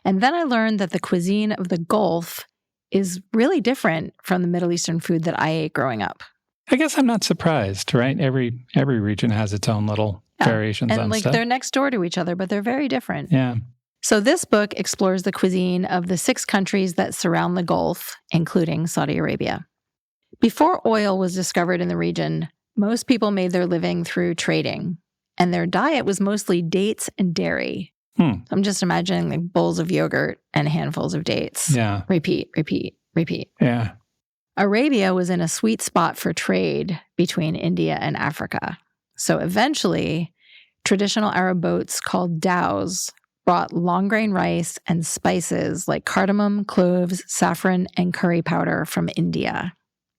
And then I learned that the cuisine of the Gulf is really different from the Middle Eastern food that I ate growing up. I guess I'm not surprised, right? Every region has its own little variations on stuff. They're next door to each other, but they're very different. Yeah. So this book explores the cuisine of the 6 countries that surround the Gulf, including Saudi Arabia. Before oil was discovered in the region, most people made their living through trading, and their diet was mostly dates and dairy. I'm just imagining like bowls of yogurt and handfuls of dates. Yeah. Repeat, repeat, repeat. Yeah. Arabia was in a sweet spot for trade between India and Africa. So eventually, traditional Arab boats called dhows brought long grain rice and spices like cardamom, cloves, saffron, and curry powder from India.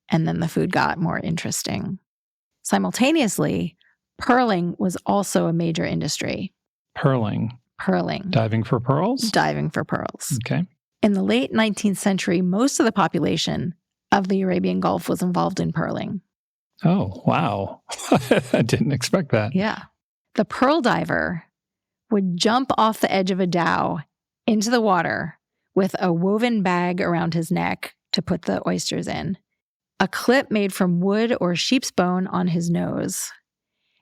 And then the food got more interesting. Simultaneously, pearling was also a major industry. Pearling. Diving for pearls? Diving for pearls. Okay. In the late 19th century, most of the population of the Arabian Gulf was involved in pearling. Oh, wow. I didn't expect that. Yeah. The pearl diver would jump off the edge of a dhow into the water with a woven bag around his neck to put the oysters in, a clip made from wood or sheep's bone on his nose,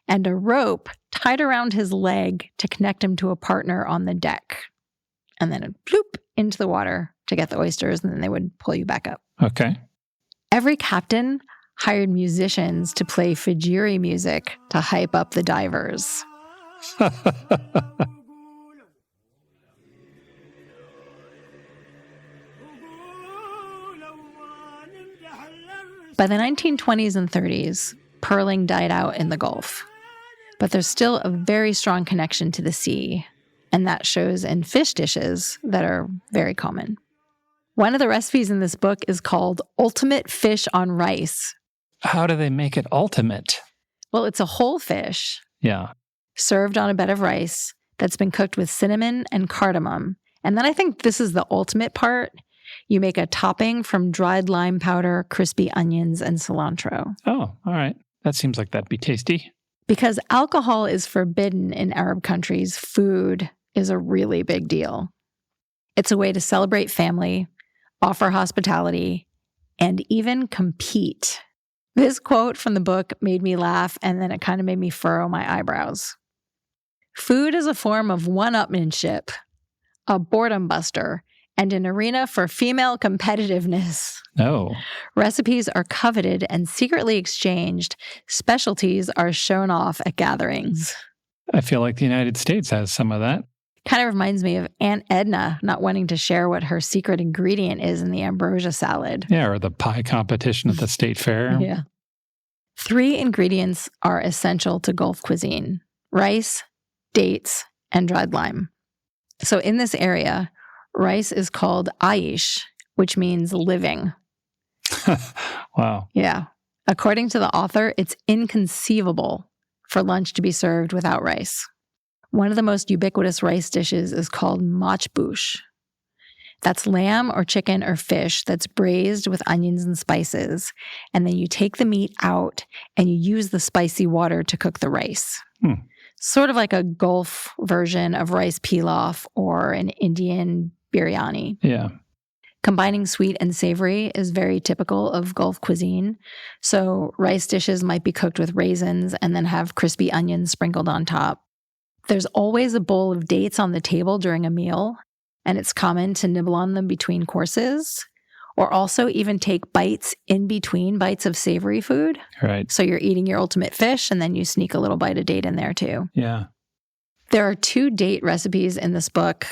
and a rope tied around his leg to connect him to a partner on the deck. And then it'd bloop into the water to get the oysters, and then they would pull you back up. Okay. Every captain hired musicians to play Fajiri music to hype up the divers. By the 1920s and 30s, pearling died out in the Gulf. But there's still a very strong connection to the sea, and that shows in fish dishes that are very common. One of the recipes in this book is called Ultimate Fish on Rice. How do they make it ultimate? Well, it's a whole fish. Yeah. Served on a bed of rice that's been cooked with cinnamon and cardamom. And then I think this is the ultimate part. You make a topping from dried lime powder, crispy onions, and cilantro. Oh, all right. That seems like that'd be tasty. Because alcohol is forbidden in Arab countries, food is a really big deal. It's a way to celebrate family, offer hospitality, and even compete. This quote from the book made me laugh, and then it kind of made me furrow my eyebrows. Food is a form of one-upmanship, a boredom buster, and an arena for female competitiveness. Oh. Recipes are coveted and secretly exchanged. Specialties are shown off at gatherings. I feel like the United States has some of that. Kind of reminds me of Aunt Edna not wanting to share what her secret ingredient is in the ambrosia salad. Yeah, or the pie competition at the state fair. Yeah. 3 ingredients are essential to Gulf cuisine: rice, dates, and dried lime. So in this area, rice is called aish, which means living. Wow. Yeah. According to the author, it's inconceivable for lunch to be served without rice. One of the most ubiquitous rice dishes is called machbush. That's lamb or chicken or fish that's braised with onions and spices. And then you take the meat out and you use the spicy water to cook the rice. Sort of like a Gulf version of rice pilaf or an Indian biryani. Yeah. Combining sweet and savory is very typical of Gulf cuisine. So rice dishes might be cooked with raisins and then have crispy onions sprinkled on top. There's always a bowl of dates on the table during a meal, and it's common to nibble on them between courses, or also even take bites in between bites of savory food. Right. So you're eating your ultimate fish, and then you sneak a little bite of date in there too. Yeah. There are 2 date recipes in this book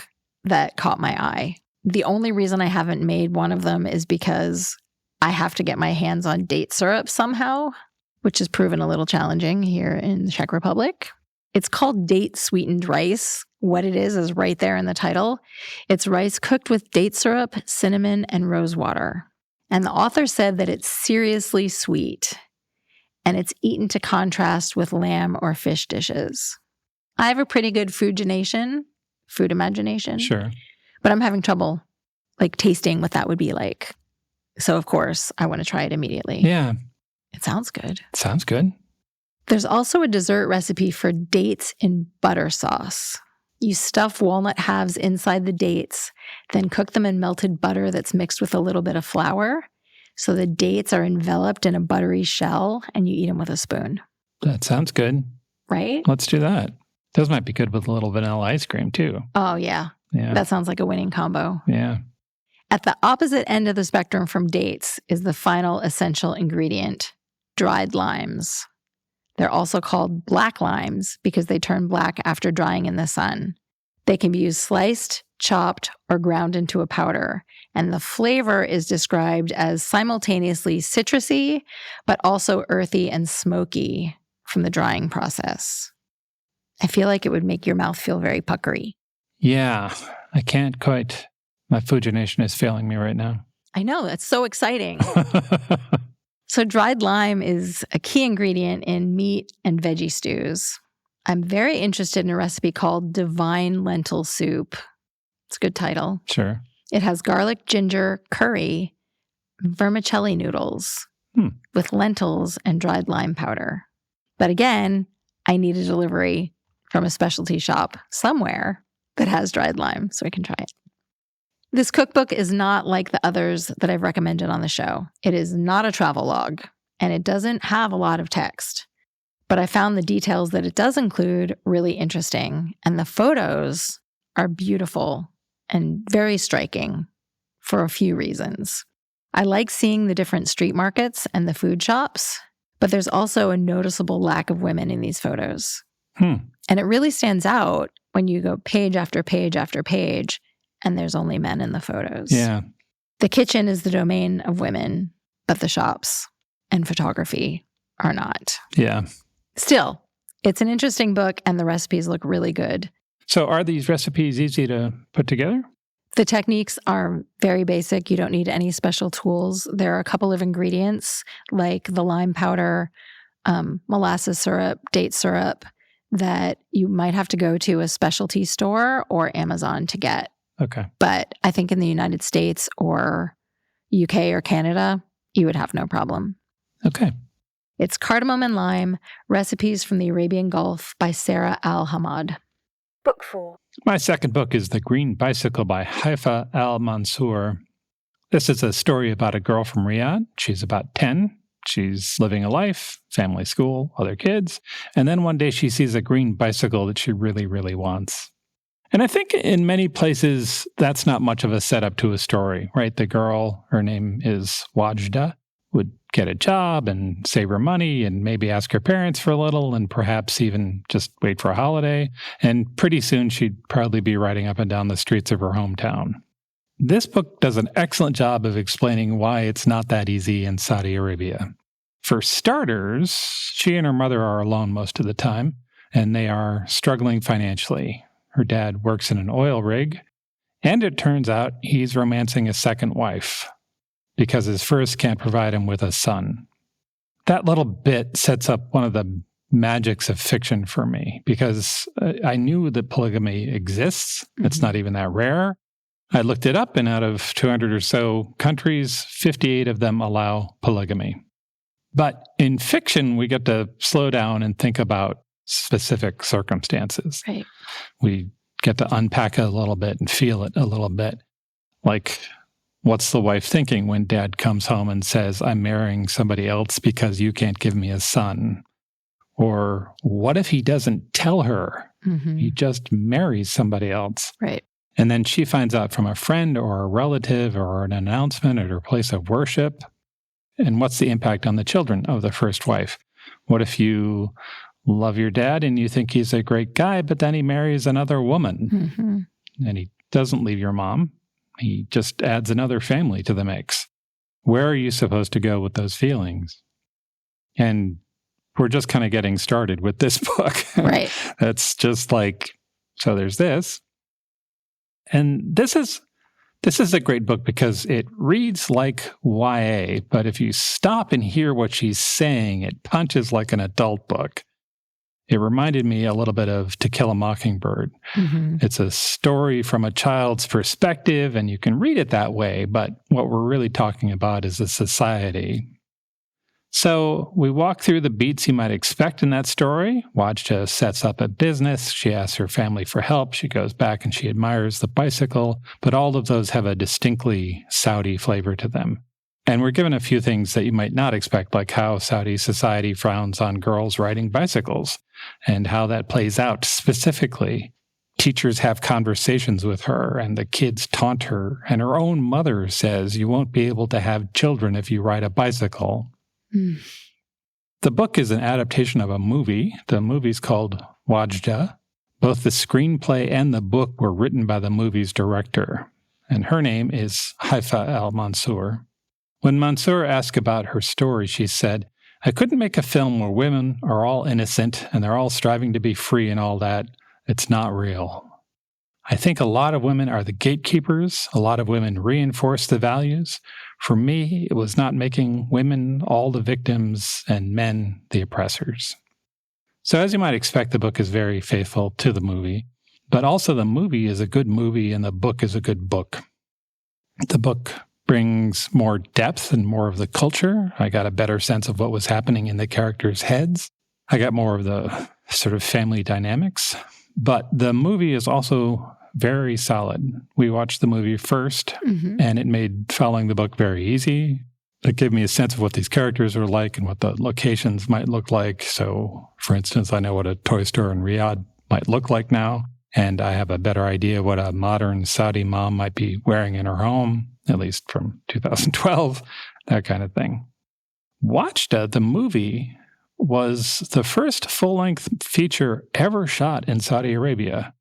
that caught my eye. The only reason I haven't made one of them is because I have to get my hands on date syrup somehow, which has proven a little challenging here in the Czech Republic. It's called date sweetened rice. What it is right there in the title. It's rice cooked with date syrup, cinnamon, and rose water. And the author said that it's seriously sweet, and it's eaten to contrast with lamb or fish dishes. I have a pretty good food imagination. Sure. But I'm having trouble tasting what that would be like. So of course, I want to try it immediately. Yeah. It sounds good. Sounds good. There's also a dessert recipe for dates in butter sauce. You stuff walnut halves inside the dates, then cook them in melted butter that's mixed with a little bit of flour. So the dates are enveloped in a buttery shell, and you eat them with a spoon. That sounds good. Right? Let's do that. Those might be good with a little vanilla ice cream, too. Oh, yeah. Yeah. That sounds like a winning combo. Yeah. At the opposite end of the spectrum from dates is the final essential ingredient, dried limes. They're also called black limes because they turn black after drying in the sun. They can be used sliced, chopped, or ground into a powder. And the flavor is described as simultaneously citrusy, but also earthy and smoky from the drying process. I feel like it would make your mouth feel very puckery. Yeah, I can't quite. My foodgination is failing me right now. I know, that's so exciting. So dried lime is a key ingredient in meat and veggie stews. I'm very interested in a recipe called Divine Lentil Soup. It's a good title. Sure. It has garlic, ginger, curry, vermicelli noodles with lentils and dried lime powder. But again, I need a delivery from a specialty shop somewhere that has dried lime so we can try it. This cookbook is not like the others that I've recommended on the show. It is not a travel log, and it doesn't have a lot of text. But I found the details that it does include really interesting, and the photos are beautiful and very striking for a few reasons. I like seeing the different street markets and the food shops, but there's also a noticeable lack of women in these photos. And it really stands out when you go page after page after page, and there's only men in the photos. Yeah. The kitchen is the domain of women, but the shops and photography are not. Yeah. Still, it's an interesting book, and the recipes look really good. So are these recipes easy to put together? The techniques are very basic. You don't need any special tools. There are a couple of ingredients like the lime powder, molasses syrup, date syrup that you might have to go to a specialty store or Amazon to get. Okay. But I think in the United States or UK or Canada, you would have no problem. Okay. It's Cardamom and Lime, Recipes from the Arabian Gulf by Sarah Al-Hamad. Book 4. My second book is The Green Bicycle by Haifa Al-Mansour. This is a story about a girl from Riyadh. She's about 10. She's living a life, family, school, other kids. And then one day she sees a green bicycle that she really, really wants. And I think in many places, that's not much of a setup to a story, right? The girl, her name is Wajda, would get a job and save her money and maybe ask her parents for a little and perhaps even just wait for a holiday. And pretty soon she'd probably be riding up and down the streets of her hometown. This book does an excellent job of explaining why it's not that easy in Saudi Arabia. For starters, she and her mother are alone most of the time, and they are struggling financially. Her dad works in an oil rig, and it turns out he's romancing a second wife because his first can't provide him with a son. That little bit sets up one of the magics of fiction for me because I knew that polygamy exists. It's not even that rare. I looked it up, and out of 200 or so countries, 58 of them allow polygamy. But in fiction, we get to slow down and think about specific circumstances. Right. We get to unpack it a little bit and feel it a little bit. Like, what's the wife thinking when dad comes home and says, I'm marrying somebody else because you can't give me a son? Or what if he doesn't tell her? He just marries somebody else. Right. And then she finds out from a friend or a relative or an announcement at her place of worship. And what's the impact on the children of the first wife? What if you love your dad and you think he's a great guy, but then he marries another woman and he doesn't leave your mom? He just adds another family to the mix. Where are you supposed to go with those feelings? And we're just kind of getting started with this book. Right. That's just like, so there's this. And this is a great book because it reads like YA, but if you stop and hear what she's saying, it punches like an adult book. It reminded me a little bit of To Kill a Mockingbird. It's a story from a child's perspective, and you can read it that way, but what we're really talking about is a society. So we walk through the beats you might expect in that story. Wajda sets up a business. She asks her family for help. She goes back and she admires the bicycle. But all of those have a distinctly Saudi flavor to them. And we're given a few things that you might not expect, like how Saudi society frowns on girls riding bicycles and how that plays out specifically. Teachers have conversations with her and the kids taunt her. And her own mother says, you won't be able to have children if you ride a bicycle. The book is an adaptation of a movie. The movie's called Wajda. Both the screenplay and the book were written by the movie's director, and her name is Haifa Al-Mansour. When Mansour asked about her story, she said, I couldn't make a film where women are all innocent and they're all striving to be free and all that. It's not real. I think a lot of women are the gatekeepers. A lot of women reinforce the values. For me, it was not making women all the victims and men the oppressors. So as you might expect, the book is very faithful to the movie, but also the movie is a good movie and the book is a good book. The book brings more depth and more of the culture. I got a better sense of what was happening in the characters' heads. I got more of the sort of family dynamics. But the movie is also very solid. We watched the movie first, and it made following the book very easy. It gave me a sense of what these characters are like and what the locations might look like. So, for instance, I know what a toy store in Riyadh might look like now, and I have a better idea what a modern Saudi mom might be wearing in her home, at least from 2012, that kind of thing. Wajda, the movie, was the first full-length feature ever shot in Saudi Arabia.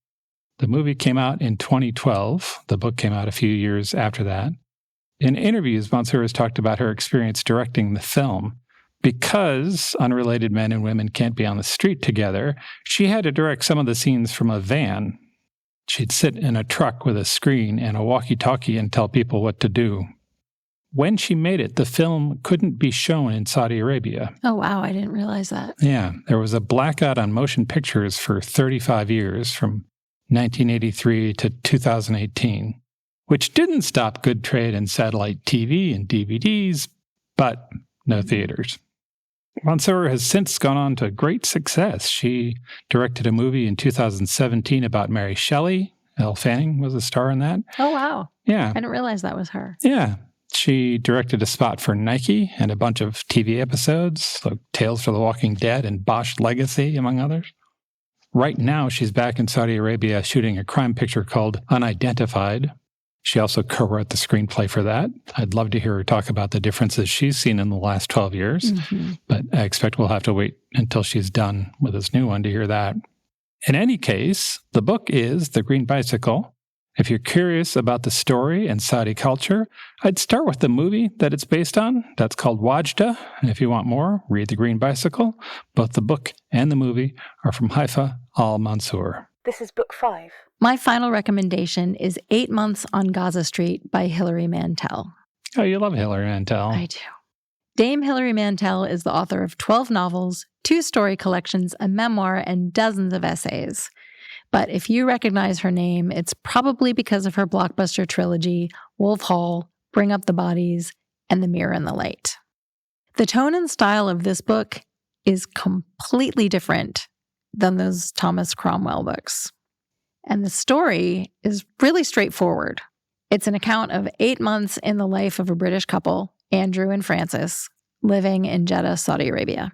The movie came out in 2012. The book came out a few years after that. In interviews, Mansour has talked about her experience directing the film. Because unrelated men and women can't be on the street together, she had to direct some of the scenes from a van. She'd sit in a truck with a screen and a walkie-talkie and tell people what to do. When she made it, the film couldn't be shown in Saudi Arabia. Oh, wow. I didn't realize that. Yeah. There was a blackout on motion pictures for 35 years, from 1983 to 2018, which didn't stop good trade in satellite TV and DVDs, but no theaters. Mansour has since gone on to great success. She directed a movie in 2017 about Mary Shelley. Elle Fanning was a star in that. Oh, wow. Yeah. I didn't realize that was her. Yeah. She directed a spot for Nike and a bunch of TV episodes, like Tales for the Walking Dead and Bosch Legacy, among others. Right now, she's back in Saudi Arabia shooting a crime picture called Unidentified. She also co-wrote the screenplay for that. I'd love to hear her talk about the differences she's seen in the last 12 years, but I expect we'll have to wait until she's done with this new one to hear that. In any case, the book is The Green Bicycle. If you're curious about the story and Saudi culture, I'd start with the movie that it's based on. That's called Wajda. And if you want more, read The Green Bicycle. Both the book and the movie are from Haifa Al-Mansour. This is book 5. My final recommendation is 8 Months on Gaza Street by Hilary Mantel. Oh, you love Hilary Mantel. I do. Dame Hilary Mantel is the author of 12 novels, 2 story collections, a memoir, and dozens of essays. But if you recognize her name, it's probably because of her blockbuster trilogy, Wolf Hall, Bring Up the Bodies, and The Mirror and the Light. The tone and style of this book is completely different than those Thomas Cromwell books. And the story is really straightforward. It's an account of 8 months in the life of a British couple, Andrew and Frances, living in Jeddah, Saudi Arabia.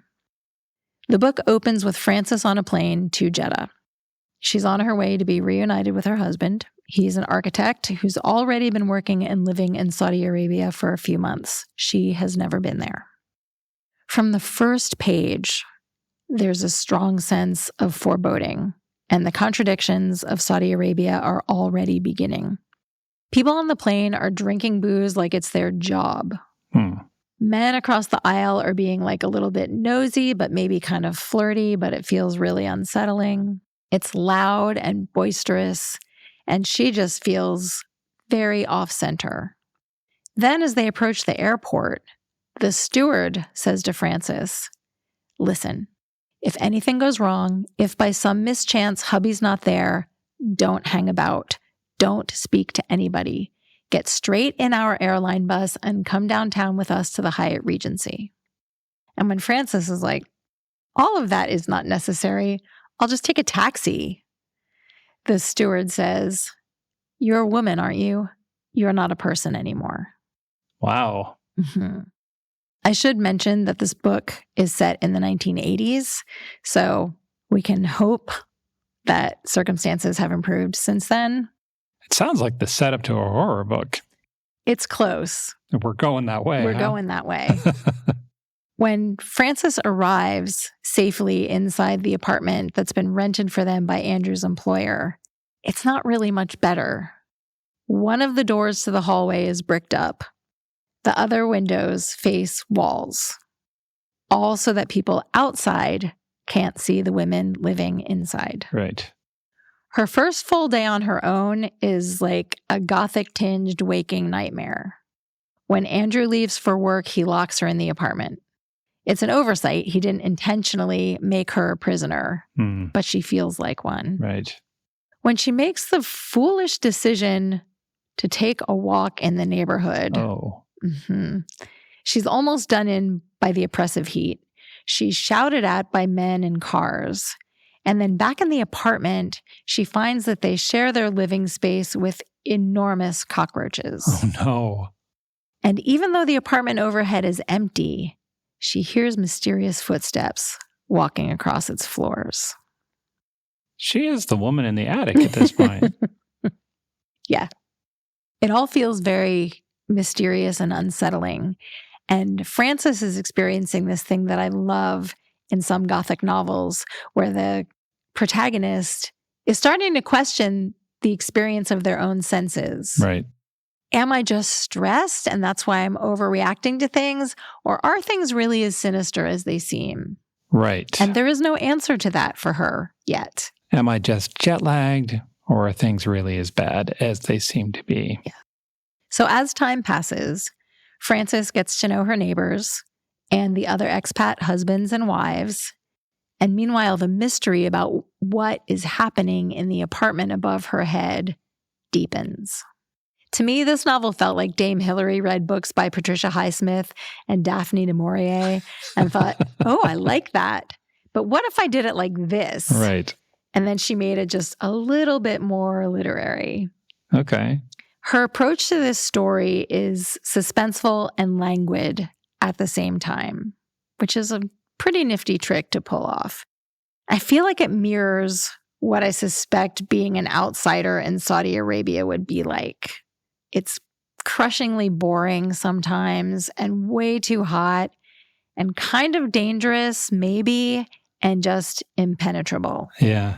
The book opens with Frances on a plane to Jeddah. She's on her way to be reunited with her husband. He's an architect who's already been working and living in Saudi Arabia for a few months. She has never been there. From the first page, there's a strong sense of foreboding, and the contradictions of Saudi Arabia are already beginning. People on the plane are drinking booze like it's their job. Men across the aisle are being like a little bit nosy, but maybe kind of flirty, but it feels really unsettling. It's loud and boisterous, and she just feels very off-center. Then as they approach the airport, the steward says to Frances, "Listen, if anything goes wrong, if by some mischance hubby's not there, don't hang about. Don't speak to anybody. Get straight in our airline bus and come downtown with us to the Hyatt Regency." And when Frances is like, "All of that is not necessary. I'll just take a taxi," the steward says, "You're a woman, aren't you? You're not a person anymore." Wow. I should mention that this book is set in the 1980s, so we can hope that circumstances have improved since then. It sounds like the setup to a horror book. It's close. We're going that way. We're going that way. When Frances arrives safely inside the apartment that's been rented for them by Andrew's employer, it's not really much better. One of the doors to the hallway is bricked up. The other windows face walls, all so that people outside can't see the women living inside. Right. Her first full day on her own is like a Gothic-tinged waking nightmare. When Andrew leaves for work, he locks her in the apartment. It's an oversight. He didn't intentionally make her a prisoner, but she feels like one. Right. When she makes the foolish decision to take a walk in the neighborhood, she's almost done in by the oppressive heat. She's shouted at by men in cars, And then back in the apartment, she finds that they share their living space with enormous cockroaches. Oh, no. And even though the apartment overhead is empty, she hears mysterious footsteps walking across its floors. She is the woman in the attic at this point. Yeah. It all feels very mysterious and unsettling. And Frances is experiencing this thing that I love in some Gothic novels, where the protagonist is starting to question the experience of their own senses. Right. Am I just stressed and that's why I'm overreacting to things? Or are things really as sinister as they seem? Right. And there is no answer to that for her yet. Am I just jet lagged, or are things really as bad as they seem to be? Yeah. So as time passes, Frances gets to know her neighbors and the other expat husbands and wives. And meanwhile, the mystery about what is happening in the apartment above her head deepens. To me, this novel felt like Dame Hilary read books by Patricia Highsmith and Daphne du Maurier and thought, oh, I like that. But what if I did it like this? Right. And then she made it just a little bit more literary. Okay. Her approach to this story is suspenseful and languid at the same time, which is a pretty nifty trick to pull off. I feel like it mirrors what I suspect being an outsider in Saudi Arabia would be like. It's crushingly boring sometimes and way too hot and kind of dangerous, maybe, and just impenetrable. Yeah.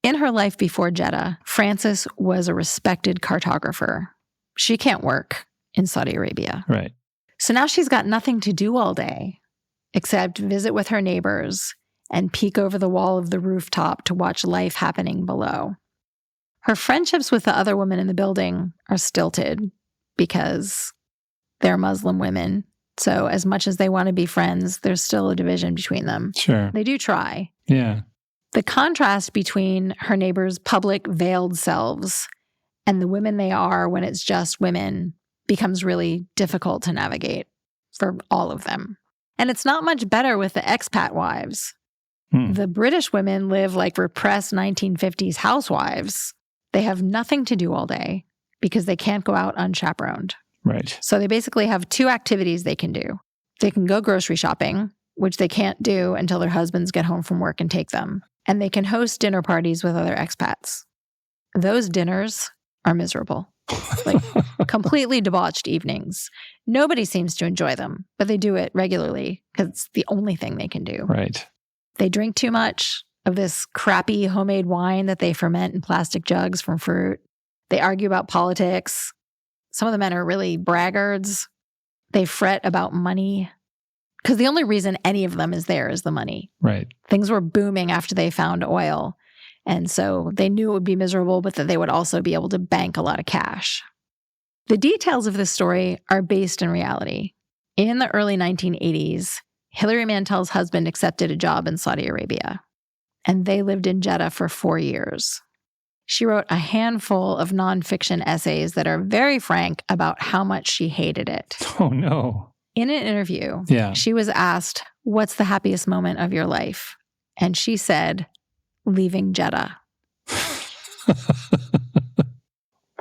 In her life before Jeddah, Frances was a respected cartographer. She can't work in Saudi Arabia. Right. So now she's got nothing to do all day except visit with her neighbors and peek over the wall of the rooftop to watch life happening below. Her friendships with the other women in the building are stilted because they're Muslim women. So as much as they want to be friends, there's still a division between them. Sure. They do try. Yeah. The contrast between her neighbors' public veiled selves and the women they are when it's just women becomes really difficult to navigate for all of them. And it's not much better with the expat wives. The British women live like repressed 1950s housewives. They have nothing to do all day because they can't go out unchaperoned. Right. So they basically have two activities they can do. They can go grocery shopping, which they can't do until their husbands get home from work and take them. And they can host dinner parties with other expats. Those dinners are miserable. Like completely debauched evenings. Nobody seems to enjoy them, but they do it regularly because it's the only thing they can do. Right. They drink too much of this crappy homemade wine that they ferment in plastic jugs from fruit. They argue about politics. Some of the men are really braggarts. They fret about money because the only reason any of them is there is the money. Right. Things were booming after they found oil. And so they knew it would be miserable, but that they would also be able to bank a lot of cash. The details of this story are based in reality. In the early 1980s, Hilary Mantel's husband accepted a job in Saudi Arabia, and they lived in Jeddah for 4 years. She wrote a handful of nonfiction essays that are very frank about how much she hated it. Oh, no. In an interview, she was asked, "What's the happiest moment of your life?" And she said, "Leaving Jeddah."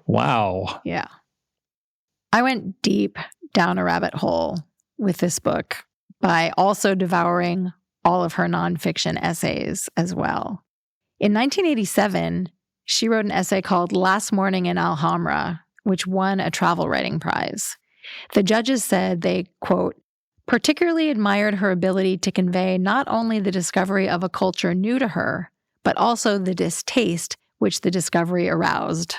Wow. Yeah. I went deep down a rabbit hole with this book by also devouring all of her nonfiction essays as well. In 1987, she wrote an essay called Last Morning in Alhambra, which won a travel writing prize. The judges said they, quote, particularly admired her ability to convey not only the discovery of a culture new to her, but also the distaste which the discovery aroused.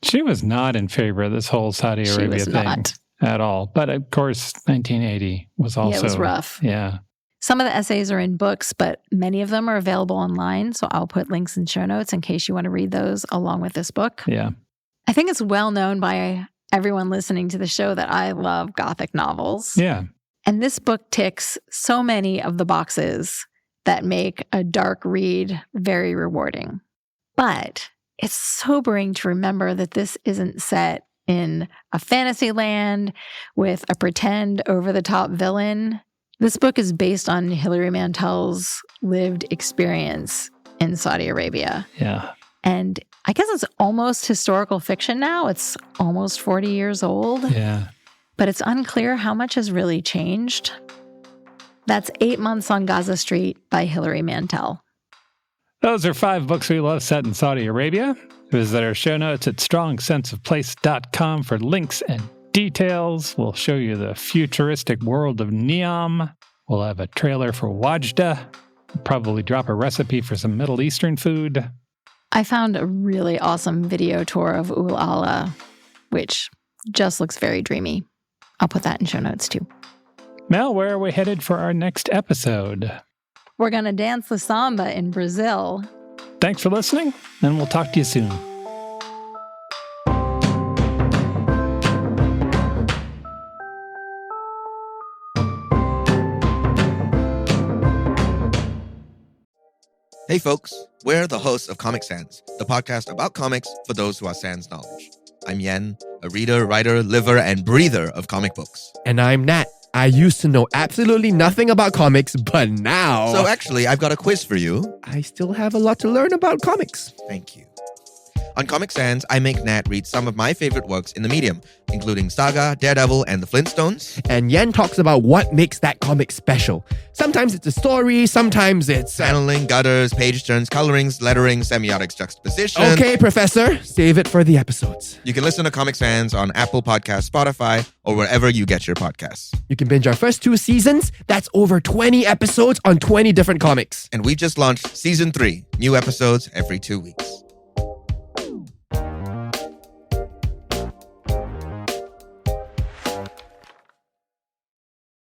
She was not in favor of this whole Saudi Arabia thing at all. But of course, 1980 was also... Yeah, it was rough. Yeah. Some of the essays are in books, but many of them are available online. So I'll put links in show notes in case you want to read those along with this book. Yeah. I think it's well known by everyone listening to the show that I love Gothic novels. Yeah. And this book ticks so many of the boxes that make a dark read very rewarding. But it's sobering to remember that this isn't set in a fantasy land with a pretend over-the-top villain. This book is based on Hilary Mantel's lived experience in Saudi Arabia. Yeah. And I guess it's almost historical fiction now. It's almost 40 years old. Yeah. But it's unclear how much has really changed. That's 8 Months on Gaza Street by Hilary Mantel. Those are 5 books we love set in Saudi Arabia. Visit our show notes at strongsenseofplace.com for links and details. We'll show you the futuristic world of Neom. We'll have a trailer for Wajda. We'll probably drop a recipe for some Middle Eastern food. I found a really awesome video tour of Ul Ala, which just looks very dreamy. I'll put that in show notes too. Mel, where are we headed for our next episode? We're going to dance the samba in Brazil. Thanks for listening, and we'll talk to you soon. Hey folks, we're the hosts of Comic Sans, the podcast about comics for those who are sans knowledge. I'm Yen, a reader, writer, liver, and breather of comic books. And I'm Nat. I used to know absolutely nothing about comics, but now... So actually, I've got a quiz for you. I still have a lot to learn about comics. Thank you. On Comic Sans, I make Nat read some of my favorite works in the medium, including Saga, Daredevil, and the Flintstones. And Yen talks about what makes that comic special. Sometimes it's a story, sometimes it's... Paneling, gutters, page turns, colorings, lettering, semiotics, juxtaposition. Okay, Professor, save it for the episodes. You can listen to Comic Sans on Apple Podcasts, Spotify, or wherever you get your podcasts. You can binge our first 2 seasons. That's over 20 episodes on 20 different comics. And we just launched Season 3, new episodes every 2 weeks.